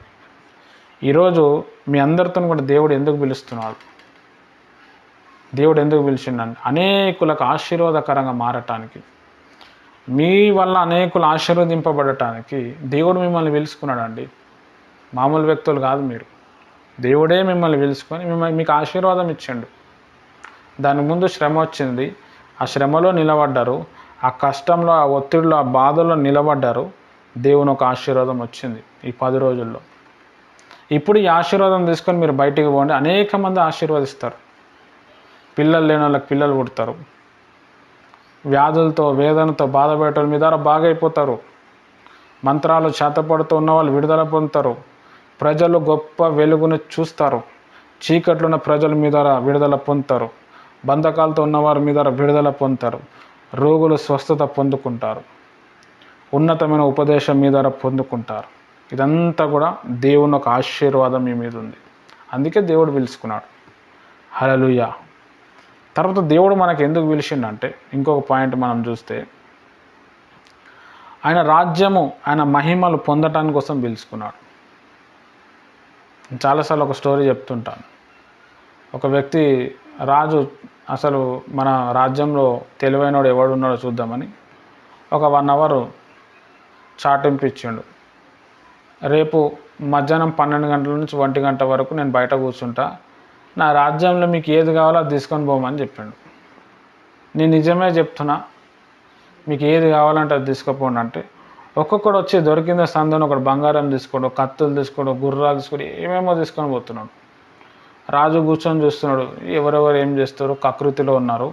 ఈరోజు మీ అందరితో కూడా దేవుడు ఎందుకు పిలుస్తున్నాడు? దేవుడు ఎందుకు పిలిచిండండి? అనేకులకు ఆశీర్వాదకరంగా మారటానికి, మీ వల్ల అనేకులు ఆశీర్వదింపబడటానికి దేవుడు మిమ్మల్ని పిలుచుకున్నాడండి. మామూలు వ్యక్తులు కాదు మీరు. దేవుడే మిమ్మల్ని పిలుచుకొని మీకు ఆశీర్వాదం ఇచ్చిండు. దాని ముందు శ్రమ వచ్చింది, ఆ శ్రమలో నిలబడ్డారు, ఆ కష్టంలో, ఆ ఒత్తిడిలో, ఆ బాధలో నిలబడ్డారు. దేవుని ఒక ఆశీర్వాదం వచ్చింది ఈ 10 రోజుల్లో. ఇప్పుడు ఈ ఆశీర్వాదం తీసుకొని మీరు బయటికి పోండి, అనేక మంది ఆశీర్వదిస్తారు. పిల్లలు లేని వాళ్ళకి పిల్లలు పుడతారు. వ్యాధులతో, వేదనతో బాధపడేటోళ్ళ మీద బాగైపోతారు. మంత్రాలు చేతపడుతూ ఉన్న వాళ్ళు విడుదల పొందుతారు. ప్రజలు గొప్ప వెలుగును చూస్తారు. చీకట్లో ఉన్న ప్రజల మీద విడుదల పొందుతారు. బంధకాలతో ఉన్నవారి మీద విడుదల పొందుతారు. రోగులు స్వస్థత పొందుకుంటారు. ఉన్నతమైన ఉపదేశం మీద పొందుకుంటారు. ఇదంతా కూడా దేవుని ఒక ఆశీర్వాదం మీ మీద ఉంది. అందుకే దేవుడు పిలుచుకున్నాడు. హల్లెలూయా. తర్వాత దేవుడు మనకు ఎందుకు పిలిచిండంటే, ఇంకొక పాయింట్ మనం చూస్తే, ఆయన రాజ్యము, ఆయన మహిమలు పొందటానికి కోసం పిలుచుకున్నాడు. చాలాసార్లు ఒక స్టోరీ చెప్తుంటాను. ఒక వ్యక్తి, రాజు అసలు మన రాజ్యంలో తెలివైనవాడు ఎవడున్నాడో చూద్దామని ఒక 1 అవర్ చాటింపు ఇచ్చిండు. రేపు మధ్యాహ్నం 12 గంటల నుంచి 1 గంట వరకు నేను బయట కూర్చుంటా, నా రాజ్యంలో మీకు ఏది కావాలో అది తీసుకొని పోమని చెప్పిండు. నేను నిజమే చెప్తున్నా, మీకు ఏది కావాలంటే అది తీసుకుపోండి అంటే, ఒక్కొక్కడు వచ్చి దొరికిందే సందని ఒకడు బంగారం తీసుకోడు, కత్తులు తీసుకోడు, గుర్రాలు తీసుకోడు, ఏమేమో తీసుకొని పోతున్నాడు. రాజు కూర్చొని చూస్తున్నాడు, ఎవరెవరు ఏం చేస్తారు, కకృతిలో ఉన్నారు,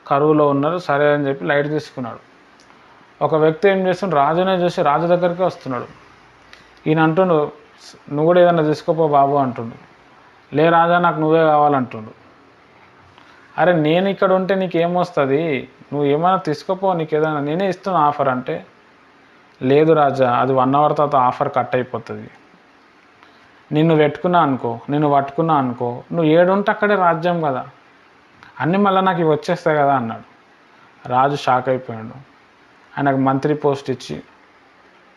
కరువులో ఉన్నారు, సరే అని చెప్పి లైట్ తీసుకున్నాడు. ఒక వ్యక్తి ఏం చేస్తున్నాడు, రాజునే చూసి రాజు దగ్గరికి వస్తున్నాడు. ఈయన అంటుండు, నువ్వు కూడా ఏదైనా తీసుకోపో బాబు అంటుండు. లే రాజా నాకు నువ్వే కావాలంటుండు. అరే నేను ఇక్కడ ఉంటే నీకేమొస్తుంది, నువ్వు ఏమైనా తీసుకోపో, నీకు ఏదైనా నేనే ఇస్తున్నా ఆఫర్ అంటే, లేదు రాజా అది 1 అవర్ తర్వాత ఆఫర్ కట్ అయిపోతుంది, నిన్ను పట్టుకున్నా అనుకో నువ్వు ఏడుంటే అక్కడే రాజ్యం కదా, అన్నీ మళ్ళీ నాకు ఇవి వచ్చేస్తాయి కదా అన్నాడు. రాజు షాక్ అయిపోయాడు. ఆయనకు మంత్రి పోస్ట్ ఇచ్చి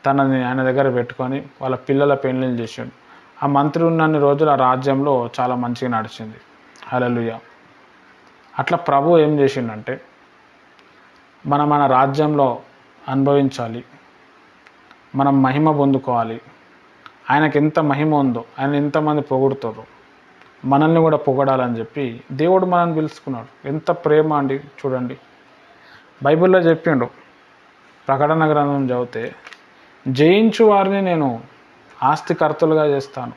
తనని ఆయన దగ్గర పెట్టుకొని వాళ్ళ పిల్లల పెళ్ళిళ్ళు చేసాడు. ఆ మంత్రి ఉన్నన్ని రోజులు ఆ రాజ్యంలో చాలా మంచిగా నడిచింది. హల్లెలూయా. అట్లా ప్రభు ఏం చేసిండంటే మన రాజ్యంలో అనుభవించాలి, మనం మహిమ పొందుకోవాలి. ఆయనకి ఎంత మహిమ ఉందో, ఆయన ఎంతమంది పొగుడుతారో మనల్ని కూడా పొగడాలని చెప్పి దేవుడు మనల్ని పిలుచుకున్నాడు. ఎంత ప్రేమ అండి చూడండి. బైబిల్లో చెప్పిండు, ప్రకటన గ్రంథం చదివితే, జయించు వారిని నేను ఆస్తికర్తలుగా చేస్తాను,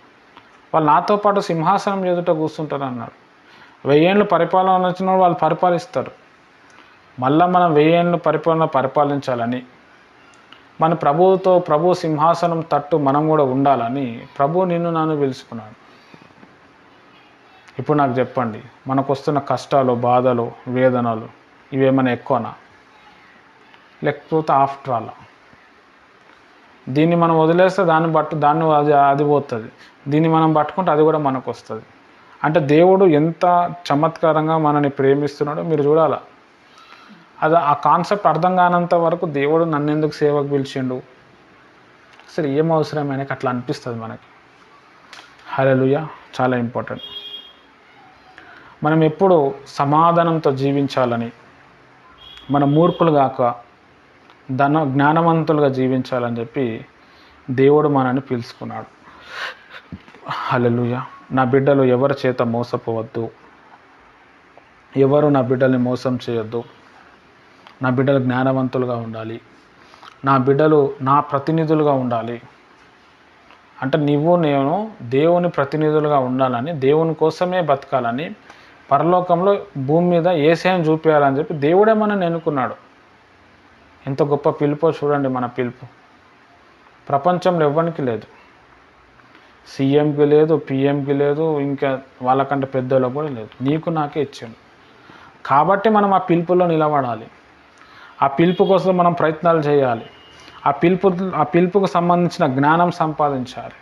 వాళ్ళు నాతో పాటు సింహాసనం ఎదుట కూర్చుంటారు అన్నాడు. 1000 ఏళ్ళు పరిపాలన వచ్చిన వాళ్ళు పరిపాలిస్తారు. మళ్ళీ మనం 1000 ఏళ్ళు పరిపాలించాలని, మన ప్రభు సింహాసనం తట్టు మనం కూడా ఉండాలని ప్రభు నిన్ను నన్ను పిలుచుకున్నాడు. ఇప్పుడు నాకు చెప్పండి, మనకు వస్తున్న కష్టాలు, బాధలు, వేదనలు ఇవేమైనా ఎక్కువనా, లేకపోతే ఆఫ్టర్ ఆల్ దీన్ని మనం వదిలేస్తే దాన్ని అది పోతుంది, దీన్ని మనం పట్టుకుంటే అది కూడా మనకు వస్తుంది. అంటే దేవుడు ఎంత చమత్కారంగా మనల్ని ప్రేమిస్తున్నాడో మీరు చూడాలి. అది ఆ కాన్సెప్ట్ అర్థం కానంత వరకు దేవుడు నన్ను ఎందుకు సేవకు పిలిచిండు, అసలు ఏం అవసరం ఆయనకి అట్లా అనిపిస్తుంది మనకి. హల్లెలూయా. చాలా ఇంపార్టెంట్. మనం ఎప్పుడు సమాధానంతో జీవించాలని, మన మూర్ఖులు కాక జ్ఞానవంతులుగా జీవించాలని చెప్పి దేవుడు మనల్ని పిలుచుకున్నాడు. హల్లెలూయా. నా బిడ్డలు ఎవరి చేత మోసపోవద్దు, ఎవరు నా బిడ్డల్ని మోసం చేయొద్దు. నా బిడ్డలు జ్ఞానవంతులుగా ఉండాలి, నా బిడ్డలు నా ప్రతినిధులుగా ఉండాలి. అంటే నేను దేవుని ప్రతినిధులుగా ఉండాలని, దేవుని కోసమే బతకాలని, పరలోకంలో భూమి మీద యేసయ్యను చూపించాలని చెప్పి దేవుడే మనల్ని ఎన్నుకున్నాడు. ఎంత గొప్ప పిలుపో చూడండి. మన పిలుపు ప్రపంచంలో ఎవ్వరికి లేదు, సీఎంకి లేదు, పిఎంకి లేదు, ఇంకా వాళ్ళకంటే పెద్దోళ్ళకు కూడా లేదు. నీకు నాకే ఇచ్చాడు. కాబట్టి మనం ఆ పిలుపులో నిలబడాలి. ఆ పిలుపు కోసం మనం ప్రయత్నాలు చేయాలి. ఆ పిలుపుకు సంబంధించిన జ్ఞానం సంపాదించాలి.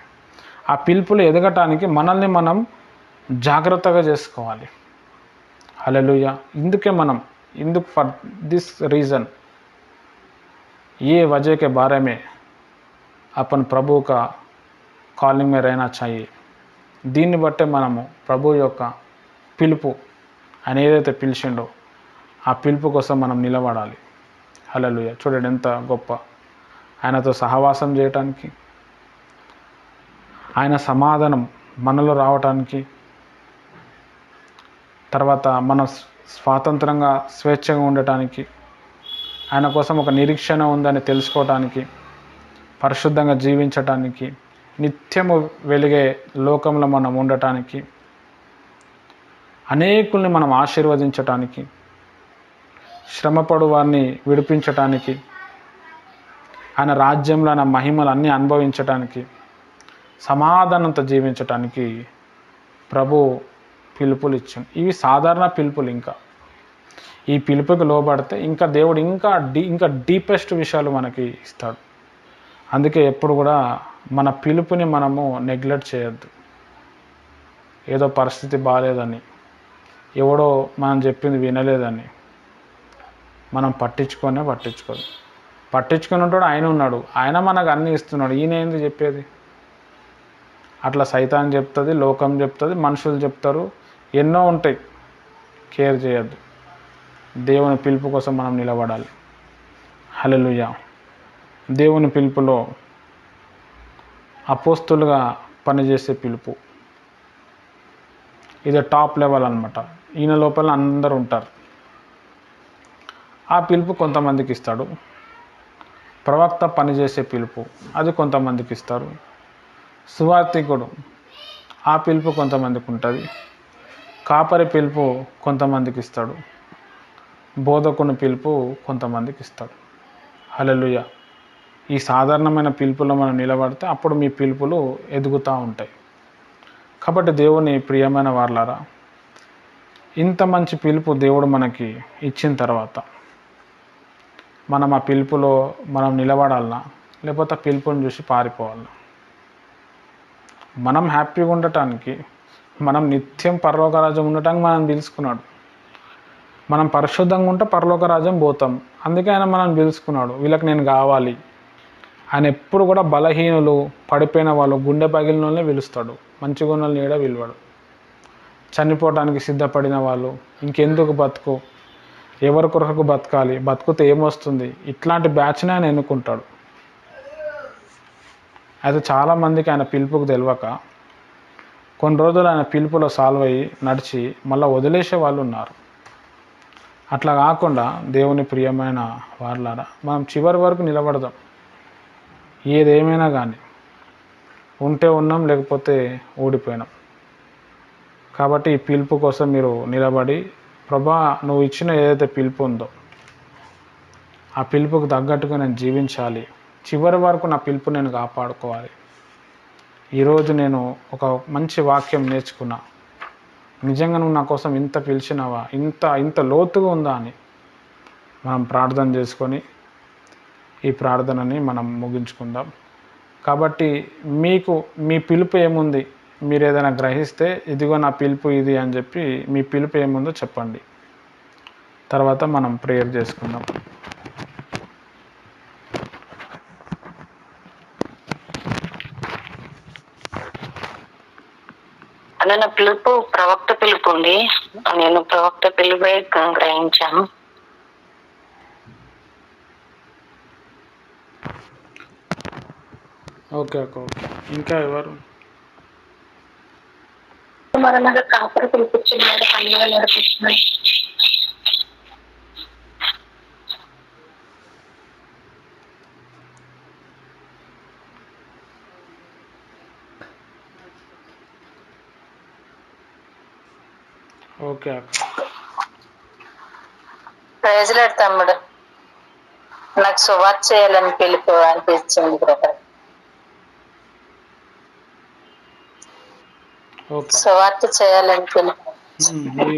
ఆ పిలుపులో ఎదగటానికి మనల్ని మనం జాగ్రత్తగా చేసుకోవాలి. హల్లెలూయా. ఇందుకు ఫర్ దిస్ రీజన్ ये वजह के बारे में अपन प्रभु का కాలింగ్ में रहना चाहिए. దీన్ని బట్టే మనము ప్రభు యొక్క పిలుపు, ఆయన ఏదైతే పిలిచిండో ఆ పిలుపు కోసం మనం నిలబడాలి. హల్లెలూయా. చూడండి ఎంత గొప్ప, ఆయనతో సహవాసం చేయటానికి, ఆయన సమాధానం మనలో రావటానికి, తర్వాత మనం స్వాతంత్రంగా స్వేచ్ఛగా ఉండటానికి, ఆయన కోసం ఒక నిరీక్షణ ఉందని తెలుసుకోవటానికి, పరిశుద్ధంగా జీవించటానికి, నిత్యము వెలిగే లోకంలో మనం ఉండటానికి, అనేకుల్ని మనం ఆశీర్వదించటానికి, శ్రమపడు వారిని విడిపించటానికి, ఆయన రాజ్యంలో ఆయన మహిమలు అన్నీ అనుభవించటానికి, సమాధానంతో జీవించటానికి ప్రభు పిలుపులు ఇచ్చాడు. ఇవి సాధారణ పిలుపులు. ఇంకా ఈ పిలుపుకి లోబడితే ఇంకా దేవుడు ఇంకా డీపెస్ట్ విషయాలు మనకి ఇస్తాడు. అందుకే ఎప్పుడు కూడా మన పిలుపుని మనము నెగ్లెక్ట్ చేయొద్దు. ఏదో పరిస్థితి బాగాలేదని, ఎవడో మనం చెప్పింది వినలేదని మనం పట్టించుకొని ఉంటాడు. ఆయన ఉన్నాడు, ఆయన మనకు అన్నీ ఇస్తున్నాడు. ఈయన ఏంది చెప్పేది? అట్లా సైతాన్ చెప్తుంది, లోకం చెప్తుంది, మనుషులు చెప్తారు, ఎన్నో ఉంటాయి. కేర్ చేయొద్దు. దేవుని పిలుపు కోసం మనం నిలబడాలి. హల్లెలూయా. దేవుని పిలుపులో అపోస్తులుగా పనిచేసే పిలుపు, ఇది టాప్ లెవెల్ అన్నమాట. ఈయన లోపల అందరూ ఉంటారు. ఆ పిలుపు కొంతమందికి ఇస్తాడు. ప్రవక్త పనిచేసే పిలుపు అది కొంతమందికి ఇస్తారు. సువార్తికుడు ఆ పిలుపు కొంతమందికి ఉంటుంది. కాపరి పిలుపు కొంతమందికి ఇస్తాడు. బోధకుని పిలుపు కొంతమందికి ఇస్తాడు. హల్లెలూయా. ఈ సాధారణమైన పిలుపులో మనం నిలబడితే అప్పుడు మీ పిలుపులు ఎదుగుతూ ఉంటాయి. కాబట్టి దేవుని ప్రియమైన వారలారా, ఇంత మంచి పిలుపు దేవుడు మనకి ఇచ్చిన తర్వాత మనం ఆ పిలుపులో మనం నిలబడాలనా, లేకపోతే ఆ పిలుపుని చూసి పారిపోవాలనా? మనం హ్యాపీగా ఉండటానికి, మనం నిత్యం పరలోక రాజ్యం ఉండటానికి మనం పిలుచుకున్నాడు. మనం పరిశుద్ధంగా ఉంటే పరలోక రాజ్యం పోతాం. అందుకే ఆయన మనం పిలుచుకున్నాడు. వీళ్ళకి నేను కావాలి. ఆయన ఎప్పుడు కూడా బలహీనులు, పడిపోయిన వాళ్ళు, గుండె పగిలిన వాళ్ళనే పిలుస్తాడు. మంచి గుణాలను ఏడా పిలవాడు. చనిపోవడానికి సిద్ధపడిన వాళ్ళు, ఇంకెందుకు బతుకు, ఎవరి కొరకు బతకాలి, బతుకుతే ఏమొస్తుంది, ఇట్లాంటి బ్యాచ్ని ఆయన ఎన్నుకుంటాడు. అయితే చాలామందికి ఆయన పిలుపుకు తెలియక కొన్ని రోజులు ఆయన పిలుపులో సాల్వ్ అయ్యి నడిచి మళ్ళీ వదిలేసే వాళ్ళు ఉన్నారు. అట్లా కాకుండా దేవుని ప్రియమైన వారలారా, మనం చివరి వరకు నిలబడదాం. ఏదేమైనా కానీ ఉంటే ఉన్నాం, లేకపోతే ఓడిపోయినాం. కాబట్టి ఈ పిలుపు కోసం మీరు నిలబడి, ప్రభా నువ్వు ఇచ్చిన ఏదైతే పిలుపు ఉందో ఆ పిలుపుకు తగ్గట్టుగా నేను జీవించాలి, చివరి వరకు నా పిలుపు నేను కాపాడుకోవాలి. ఈరోజు నేను ఒక మంచి వాక్యం నేర్చుకున్నా, నిజంగా నువ్వు నా కోసం ఇంత పిలిచినావా, ఇంత లోతుగా ఉందా అని మనం ప్రార్థన చేసుకొని ఈ ప్రార్థనని మనం ముగించుకుందాం. కాబట్టి మీకు మీ పిలుపు ఏముంది, మీరు ఏదైనా గ్రహిస్తే ఇదిగో నా పిలుపు ఇది అని చెప్పి మీ పిలుపు ఏముందో చెప్పండి. తర్వాత మనం ప్రేయర్ చేసుకుందాం. అన్న నా పిలుపు ప్రవక్త పిలుపు ఉంది. నేను ప్రవక్త పిలుపే గ్రహించాను. ఓకే అక్క, ఓకే. ఇంకా ఎవరు? మరన్నగా కాపరి పిలిపించినాడు, పనిగా నడిపిస్తున్నాడు. ఓకే అక్క. ప్రైజ్లాడు తమ్ముడు, నాకు సువార్త చేయాలని పిలుపు అనిపించింది బ్రదర్. ఓకే, సువార్త చేయాలని పిలుపు.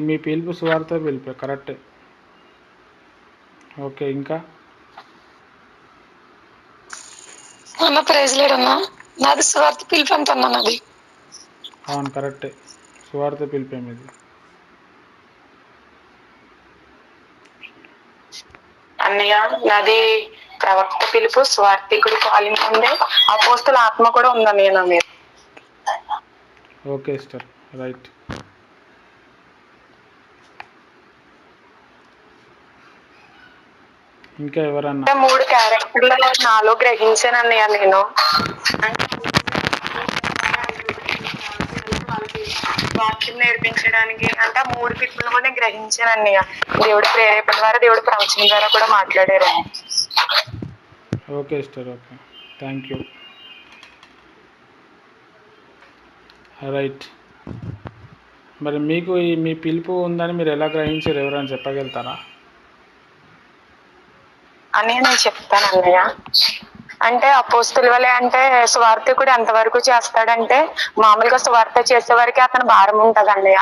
మీ పిలుపు సువార్త పిలుపే, కరెక్టే. ఓకే, ఇంకా అన్న ప్రైజ్లాడు అన్న, నాది సువార్త పిలుపు అంత అన్న నాది. అవును, కరెక్టే, సువార్త పిలిపే మీది. అన్నయ్య నాది ప్రవక్త పిలుపు, స్వార్థికుడు కాలింగ్ ఉంది, అపోస్తుల ఆత్మ కూడా ఉందన్నయ్య నా మీద. Okay sister, right. ఇంకా ఎవరన్నా? 3 క్యారెక్టర్లు నాలో గ్రహించాను అన్నయ్య నేను. వాక్యం నేర్పించడానికి అంటే 3 పిలుపులు కూడా నేను గ్రహించాను అన్నయ్య. దేవుడి ప్రేరేపణ ద్వారా, దేవుడి ప్రవచనం ద్వారా కూడా మాట్లాడారు. Okay sister, okay, thank you. Right. మరి మీకు మీ పిలుపు ఉందని మీరు ఎలా గ్రహించారు, ఎవరైనా చెప్పగలుగుతారా? అని నేను చెప్తాను అన్నయ్య. అంటే అపోస్తుల వలె అంటే స్వార్థకుడు ఎంతవరకు చేస్తాడంటే, మామూలుగా స్వార్థ చేసే వరకు అతను భారం ఉంటది అన్నయ్య.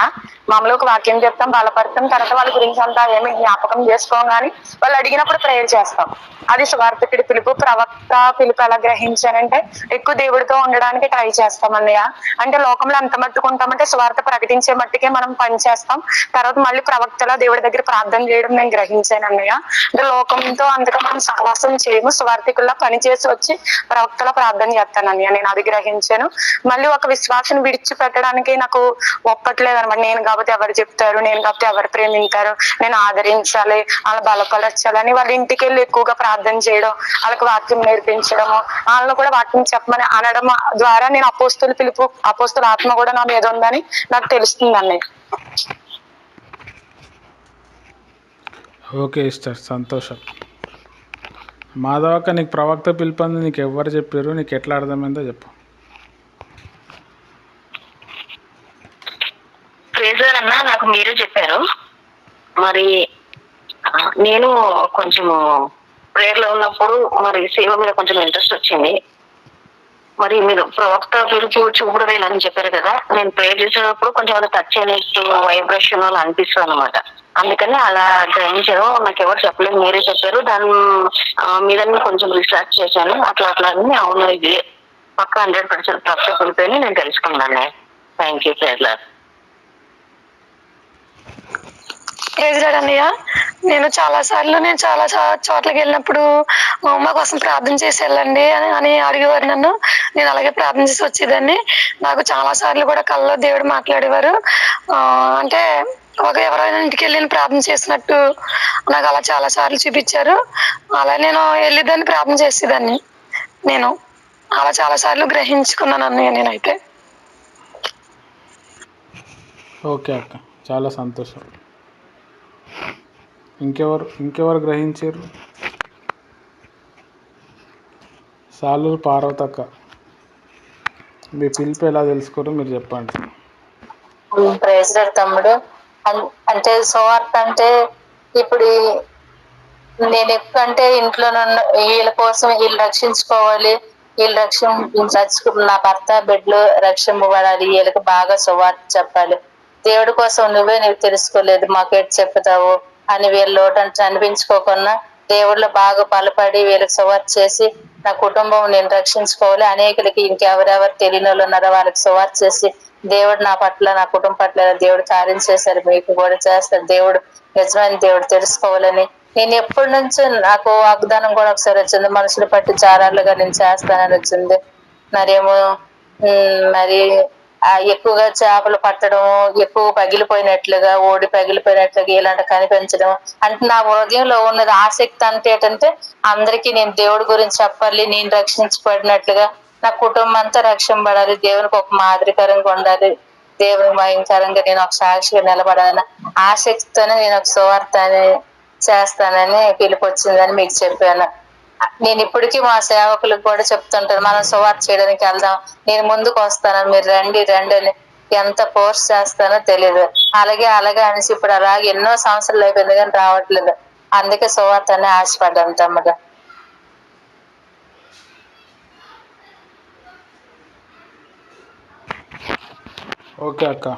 మామూలుగా ఒక వాక్యం చెప్తాం, బలపడతాం, తర్వాత వాళ్ళ గురించి అంతా ఏమి జ్ఞాపకం చేసుకోం, కానీ వాళ్ళు అడిగినప్పుడు ప్రేయర్ చేస్తాం. అది స్వార్థకుడి పిలుపు. ప్రవక్త పిలుపు ఎలా గ్రహించానంటే, ఎక్కువ దేవుడితో ఉండడానికి ట్రై చేస్తాం అన్నయ్య. అంటే లోకంలో ఎంత మట్టుకుంటామంటే స్వార్థ ప్రకటించే మట్టుకే మనం పని చేస్తాం, తర్వాత మళ్ళీ ప్రవక్తలో దేవుడి దగ్గర ప్రార్థన చేయడం నేను గ్రహించాను అన్నయ్య. అంటే లోకంతో అంతగా మనం సహవాసం చేయము, స్వార్థికుల్లో పని చేసి వచ్చి ప్రవక్తలో ప్రార్థన చేస్తానని నేను అది గ్రహించాను. మళ్ళీ ఒక విశ్వాసం విడిచిపెట్టడానికి నాకు ఒప్పట్లేదు అనమాట. నేను కాబట్టి ఎవరు చెప్తారు, నేను కాబట్టి ఎవరు ప్రేమింటారు, నేను ఆదరించాలి, అలా బలపరచాలని వాళ్ళ ఇంటికి వెళ్ళి ఎక్కువగా ప్రార్థన చేయడం, వాళ్ళకి వాక్యం నేర్పించడము, వాళ్ళని కూడా వాక్యం చెప్పమని అనడం ద్వారా నేను అపోస్తుల పిలుపు, అపోస్తుల ఆత్మ కూడా నా మీద ఉందని నాకు తెలుస్తుంది అన్నయ్య. ఓకే సిస్టర్, సంతోషం. మాధవక్క, నీకు ప్రవక్త పిలుపంది నీకు ఎవరు చెప్పారు, నీకు ఎట్లా అర్థమైందో చెప్పు. అన్న నాకు మీరే చెప్పారు. మరి నేను కొంచెము ప్రేయర్ లో ఉన్నప్పుడు మరి సేవ మీద కొంచెం ఇంట్రెస్ట్ వచ్చింది. మరి మీరు ప్రవక్త పిలుపు చూడవేయాలని చెప్పారు కదా, నేను ప్రేయర్ చేసేటప్పుడు కొంచెం అది టచ్ అయినట్టు వైబ్రేషన్ అలా అనిపిస్తుంది అనమాట. అందుకని అలా గ్రహించారు, నాకు ఎవరు చెప్పలేదు, మీరే చెప్పారు. దాని మీద కొంచెం రీసెర్చ్ చేశాను. అట్లా అని అవును ఇది పక్క 100% ప్రవక్త పిలుపు అని నేను తెలుసుకున్నాను. Thank you prayer. అన్నయ్య, నేను చాలా చోట్లకి వెళ్ళినప్పుడు మా అమ్మ కోసం ప్రార్థన చేసి వెళ్ళండి అని అడిగేవారు నన్ను. నేను అలాగే ప్రార్థన చేసి వచ్చేదాన్ని. నాకు చాలా సార్లు కూడా కల్లో దేవుడు మాట్లాడేవారు. అంటే ఎవరైనా ఇంటికి వెళ్ళి ప్రార్థన చేసినట్టు నాకు అలా చాలా సార్లు చూపించారు. అలా నేను వెళ్ళేదాన్ని, ప్రార్థన చేసేదాన్ని. నేను అలా చాలా సార్లు గ్రహించుకున్నాను అన్నయ్య నేనైతే. ఓకే అక్క, చాలా సంతోషం. ఇంకెవరు గ్రహించారు? సాలూరు పార్వతక్క, మీ పిలుపు ఎలా తెలుసుకోరు మీరు చెప్పండి. ప్రైజ్ తమ్ముడు. అంటే సువార్త అంటే ఇప్పుడు నేను ఎక్కువంటే ఇంట్లో వీళ్ళ కోసం వీళ్ళు రక్షించుకోవాలి, నా భర్త బిడ్డలు రక్షింపబడాలి, వీళ్ళకి బాగా సువార్త చెప్పాలి. దేవుడి కోసం నువ్వు తెలుసుకోలేదు, మాకేటి చెప్తావు అని వీళ్ళు అనిపించుకోకుండా దేవుళ్ళు బాగా బలపడి వీళ్ళకి సువార్త చేసి నా కుటుంబం నేను రక్షించుకోవాలి, అనేకులకి ఇంకెవరెవరు తెలియని వాళ్ళు ఉన్నారో వాళ్ళకి సువార్త చేసి దేవుడు నా పట్ల, నా కుటుంబం పట్ల దేవుడు కార్యం చేశారు, మీకు కూడా చేస్తారు, దేవుడు నిజమైన దేవుడు తెలుసుకోవాలని నేను ఎప్పటి నుంచో నాకు వాగ్దానం కూడా ఒకసారి వచ్చింది. మనుషులు పట్టి జారాలుగా నేను చేస్తానని వచ్చింది. మరేమో మరి ఎక్కువగా చేపలు పట్టడం, ఎక్కువ పగిలిపోయినట్లుగా, ఓడి పగిలిపోయినట్లుగా ఇలాంటి కనిపించడం. అంటే నా హృదయంలో ఉన్నది ఆసక్తి అంటే ఏంటంటే అందరికీ నేను దేవుడి గురించి చెప్పాలి, నేను రక్షించబడినట్లుగా నా కుటుంబం అంతా రక్షింపబడాలి, దేవునికి ఒక మాదిరికరంగా ఉండాలి, దేవుని భయంకరంగా నేను ఒక సాక్షిగా నిలబడాలని ఆసక్తితోనే నేను ఒక సువార్త చేస్తానని పిలుపు వచ్చిందని మీకు చెప్పాను. నేను ఇప్పటికీ మా సేవకులకు కూడా చెప్తుంటాను, మనం సువార్త చేయడానికి వెళ్దాం, నేను ముందుకు వస్తాను, మీరు రండి అని ఎంత ఫోర్స్ చేస్తానో తెలియదు. అలాగే అనేసి ఇప్పుడు అలాగే ఎన్నో సంవత్సరాలు అయిపోయింది కానీ రావట్లేదు. అందుకే సువార్త అని ఆశపడ్డాను తమ్ముడు. ఓకే అక్క,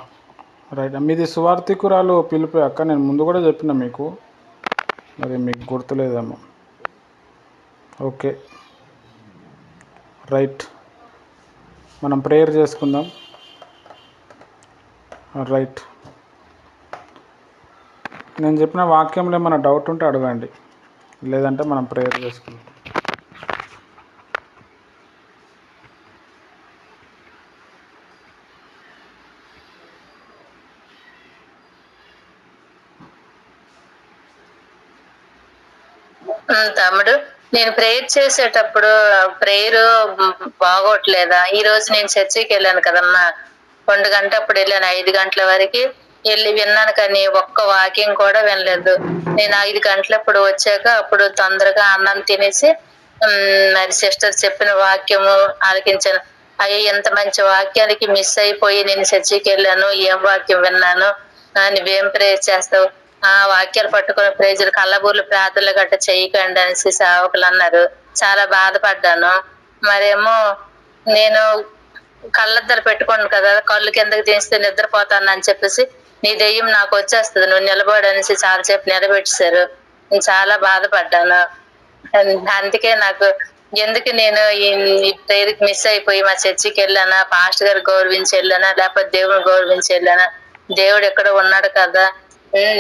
రైట్. మీది సువార్థికురాలు పిలుపు అక్క, నేను ముందు కూడా చెప్పిన మీకు, మరి మీకు గుర్తులేదేమో. ఓకే రైట్, మనం ప్రేయర్ చేసుకుందాం. రైట్, నేను చెప్పిన వాక్యంలో ఏమైనా డౌట్ ఉంటే అడగండి, లేదంటే మనం ప్రేయర్ చేసుకుందాం. తమ్ముడు, నేను ప్రేయర్ చేసేటప్పుడు ప్రేయర్ బాగోట్లేదా? ఈ రోజు నేను చర్చికి వెళ్ళాను కదమ్మా, 2 గంటల అప్పుడు వెళ్ళాను, 5 గంటల వరకు వెళ్ళి విన్నాను, కానీ ఒక్క వాక్యం కూడా వినలేదు. నేను 5 గంటలప్పుడు వచ్చాక అప్పుడు తొందరగా అన్నం తినేసి మరి సిస్టర్ చెప్పిన వాక్యము ఆలకించాను. అయ్యో, ఎంత మంచి వాక్యానికి మిస్ అయిపోయి నేను చర్చికి వెళ్ళాను, ఏం వాక్యం విన్నాను, నువ్వేం ప్రేయర్ చేస్తావు, ఆ వాక్యాలు పట్టుకుని ప్రేజలు కళ్ళబూర్లు ప్రార్థనలు గట్ట చేయకండి అనేసి సేవకులు అన్నారు. చాలా బాధపడ్డాను. మరేమో నేను కళ్ళద్దరు పెట్టుకోండి కదా, కళ్ళు కిందకి తీస్తే నిద్రపోతాను అని చెప్పేసి నీ దెయ్యం నాకు వచ్చేస్తుంది, నువ్వు నిలబడు అనేసి చాలాసేపు నిలబెట్టేశారు. నేను చాలా బాధపడ్డాను. అందుకే నాకు ఎందుకు నేను ఈ ప్రేయర్కి మిస్ అయిపోయి మా చర్చికి వెళ్ళానా, పాస్టర్ గారు గౌరవించి వెళ్ళానా, లేకపోతే దేవుని గౌరవించి వెళ్ళానా, దేవుడు ఎక్కడ ఉన్నాడు కదా.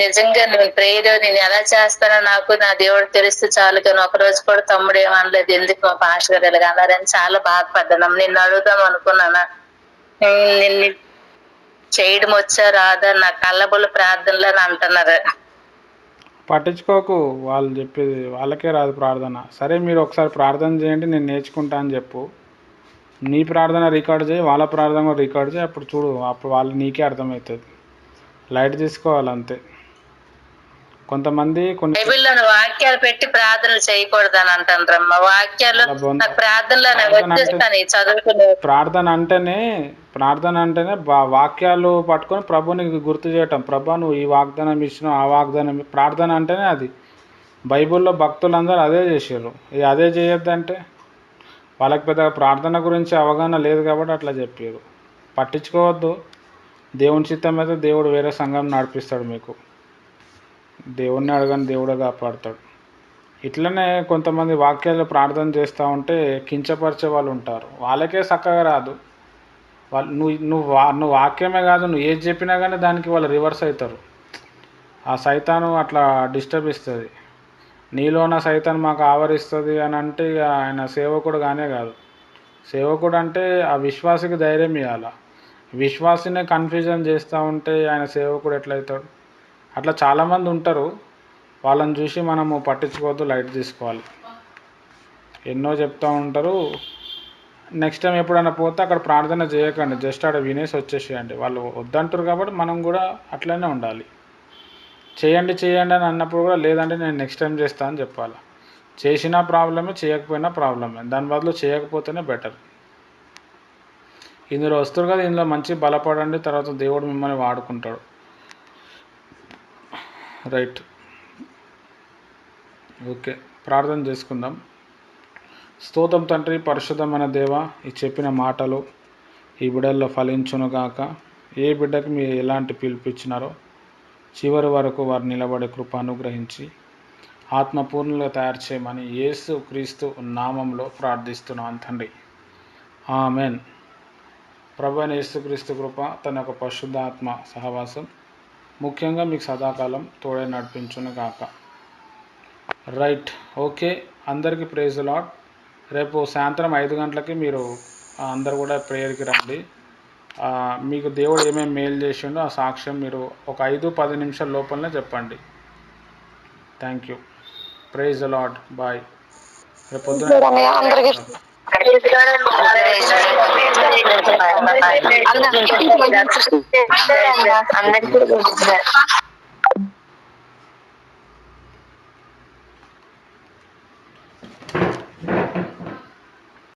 నిజంగా నేను ప్రేయర్ నేను ఎలా చేస్తానో నాకు నా దేవుడు తెలిస్తే చాలు, కానీ ఒక రోజు కూడా తమ్ముడు ఏమనలేదు, ఎందుకు మా పాస్టర్ గారు ఇలాగ అన్నారని చాలా బాధపడ్డాను. నిన్ను అడుగుదాం అనుకున్నానా, నిన్ను చేయడం వచ్చా రాదా, నా కళ్ళబుల్ల ప్రార్థనలు అని అంటున్నారు. పట్టించుకోకు, వాళ్ళు చెప్పేది వాళ్ళకే రాదు ప్రార్థన. సరే, మీరు ఒకసారి ప్రార్థన చేయండి, నేను నేర్చుకుంటా అని చెప్పు. నీ ప్రార్థన రికార్డ్ చేయి, వాళ్ళ ప్రార్థన కూడా రికార్డ్ చేయి, అప్పుడు చూడు, అప్పుడు వాళ్ళు నీకే అర్థమవుతుంది. లైట్ తీసుకోవాలి అంతే. కొంతమంది బైబిల్లో వాక్యాలు పెట్టి ప్రార్థనలు చేయకూడదని అంటారమ్మా. వాక్యాలు ప్రార్థనలు చదువుకునే ప్రార్థన అంటేనే వాక్యాలు పట్టుకొని ప్రభుని గుర్తు చేయటం. ప్రభా, నువ్వు ఈ వాగ్దానం ఇచ్చినావు, ఆ వాగ్దానం. ప్రార్థన అంటేనే అది. బైబిల్లో భక్తులందరూ అదే చేసారు. అదే చేయొద్దంటే వాళ్ళకి పెద్ద ప్రార్థన గురించి అవగాహన లేదు కాబట్టి అట్లా చెప్పారు. పట్టించుకోవద్దు. దేవుని చిత్తం అయితే దేవుడు వేరే సంఘం నడిపిస్తాడు. మీకు దేవుణ్ణి అడగని దేవుడే కాపాడుతాడు. ఇట్లనే కొంతమంది వాక్యాలు ప్రార్థన చేస్తూ ఉంటే కించపరిచే వాళ్ళు ఉంటారు. వాళ్ళకే చక్కగా రాదు. వాళ్ళు నువ్వు వాక్యమే కాదు, నువ్వు ఏది చెప్పినా కానీ దానికి వాళ్ళు రివర్స్ అవుతారు. ఆ సైతాను అట్లా డిస్టర్బ్ ఇస్తుంది. నీలోన సైతాన్ మాకు ఆవరిస్తుంది అని అంటే ఇక ఆయన సేవకుడు కానే కాదు. సేవకుడు అంటే ఆ విశ్వాసికి ధైర్యం ఇవ్వాలి. విశ్వాసినే కన్ఫ్యూజన్ చేస్తూ ఉంటే ఆయన సేవకుడు ఎట్లయితాడు? అట్లా చాలామంది ఉంటారు. వాళ్ళని చూసి మనము పట్టించుకోవద్దు, లైట్ తీసుకోవాలి. ఎన్నో చెప్తూ ఉంటారు. నెక్స్ట్ టైం ఎప్పుడైనా పోతే అక్కడ ప్రార్థన చేయకండి, జస్ట్ ఆడ వినేసి వచ్చేసేయండి. వాళ్ళు వద్దంటారు కాబట్టి మనం కూడా అట్లనే ఉండాలి. చేయండి చేయండి అని అన్నప్పుడు కూడా లేదంటే నేను నెక్స్ట్ టైం చేస్తాను అని చెప్పాలి. చేసినా ప్రాబ్లమే, చేయకపోయినా ప్రాబ్లమే. దాని బదులు చేయకపోతేనే బెటర్. ఇందులో వస్తారు కదా, ఇందులో మంచి బలపడండి, తర్వాత దేవుడు మిమ్మల్ని వాడుకుంటాడు. రైట్, ఓకే, ప్రార్థన చేసుకుందాం. స్తోత్రం తండ్రి, పరిశుద్ధమైన దేవ, ఈ చెప్పిన మాటలు ఈ బిడ్డల్లో ఫలించునుగాక. ఏ బిడ్డకి మీరు ఎలాంటి పిలిపించినారో చివరి వరకు వారు నిలబడే కృప అనుగ్రహించి ఆత్మపూర్ణులుగా తయారు చేయమని యేసు క్రీస్తు నామంలో ప్రార్థిస్తున్నాను తండ్రి. ఆమెన్. ప్రభువైన యేసుక్రీస్తు కృప, తన యొక్క పరిశుద్ధ ఆత్మ సహవాసం ముఖ్యంగా మీకు సదాకాలం తోడే నడిపించునుగాక. రైట్, ఓకే, అందరికీ ప్రైజ్ ది లార్డ్. రేపు సాయంత్రం 5 గంటలకి మీరు అందరు కూడా ప్రేయర్కి రండి. మీకు దేవుడు ఏమేమి మేలు చేసిండో ఆ సాక్ష్యం మీరు ఒక 5-10 నిమిషాల లోపలనే చెప్పండి. Thank you. Praise the Lord. Bye. రేపు పొద్దున అందరికీ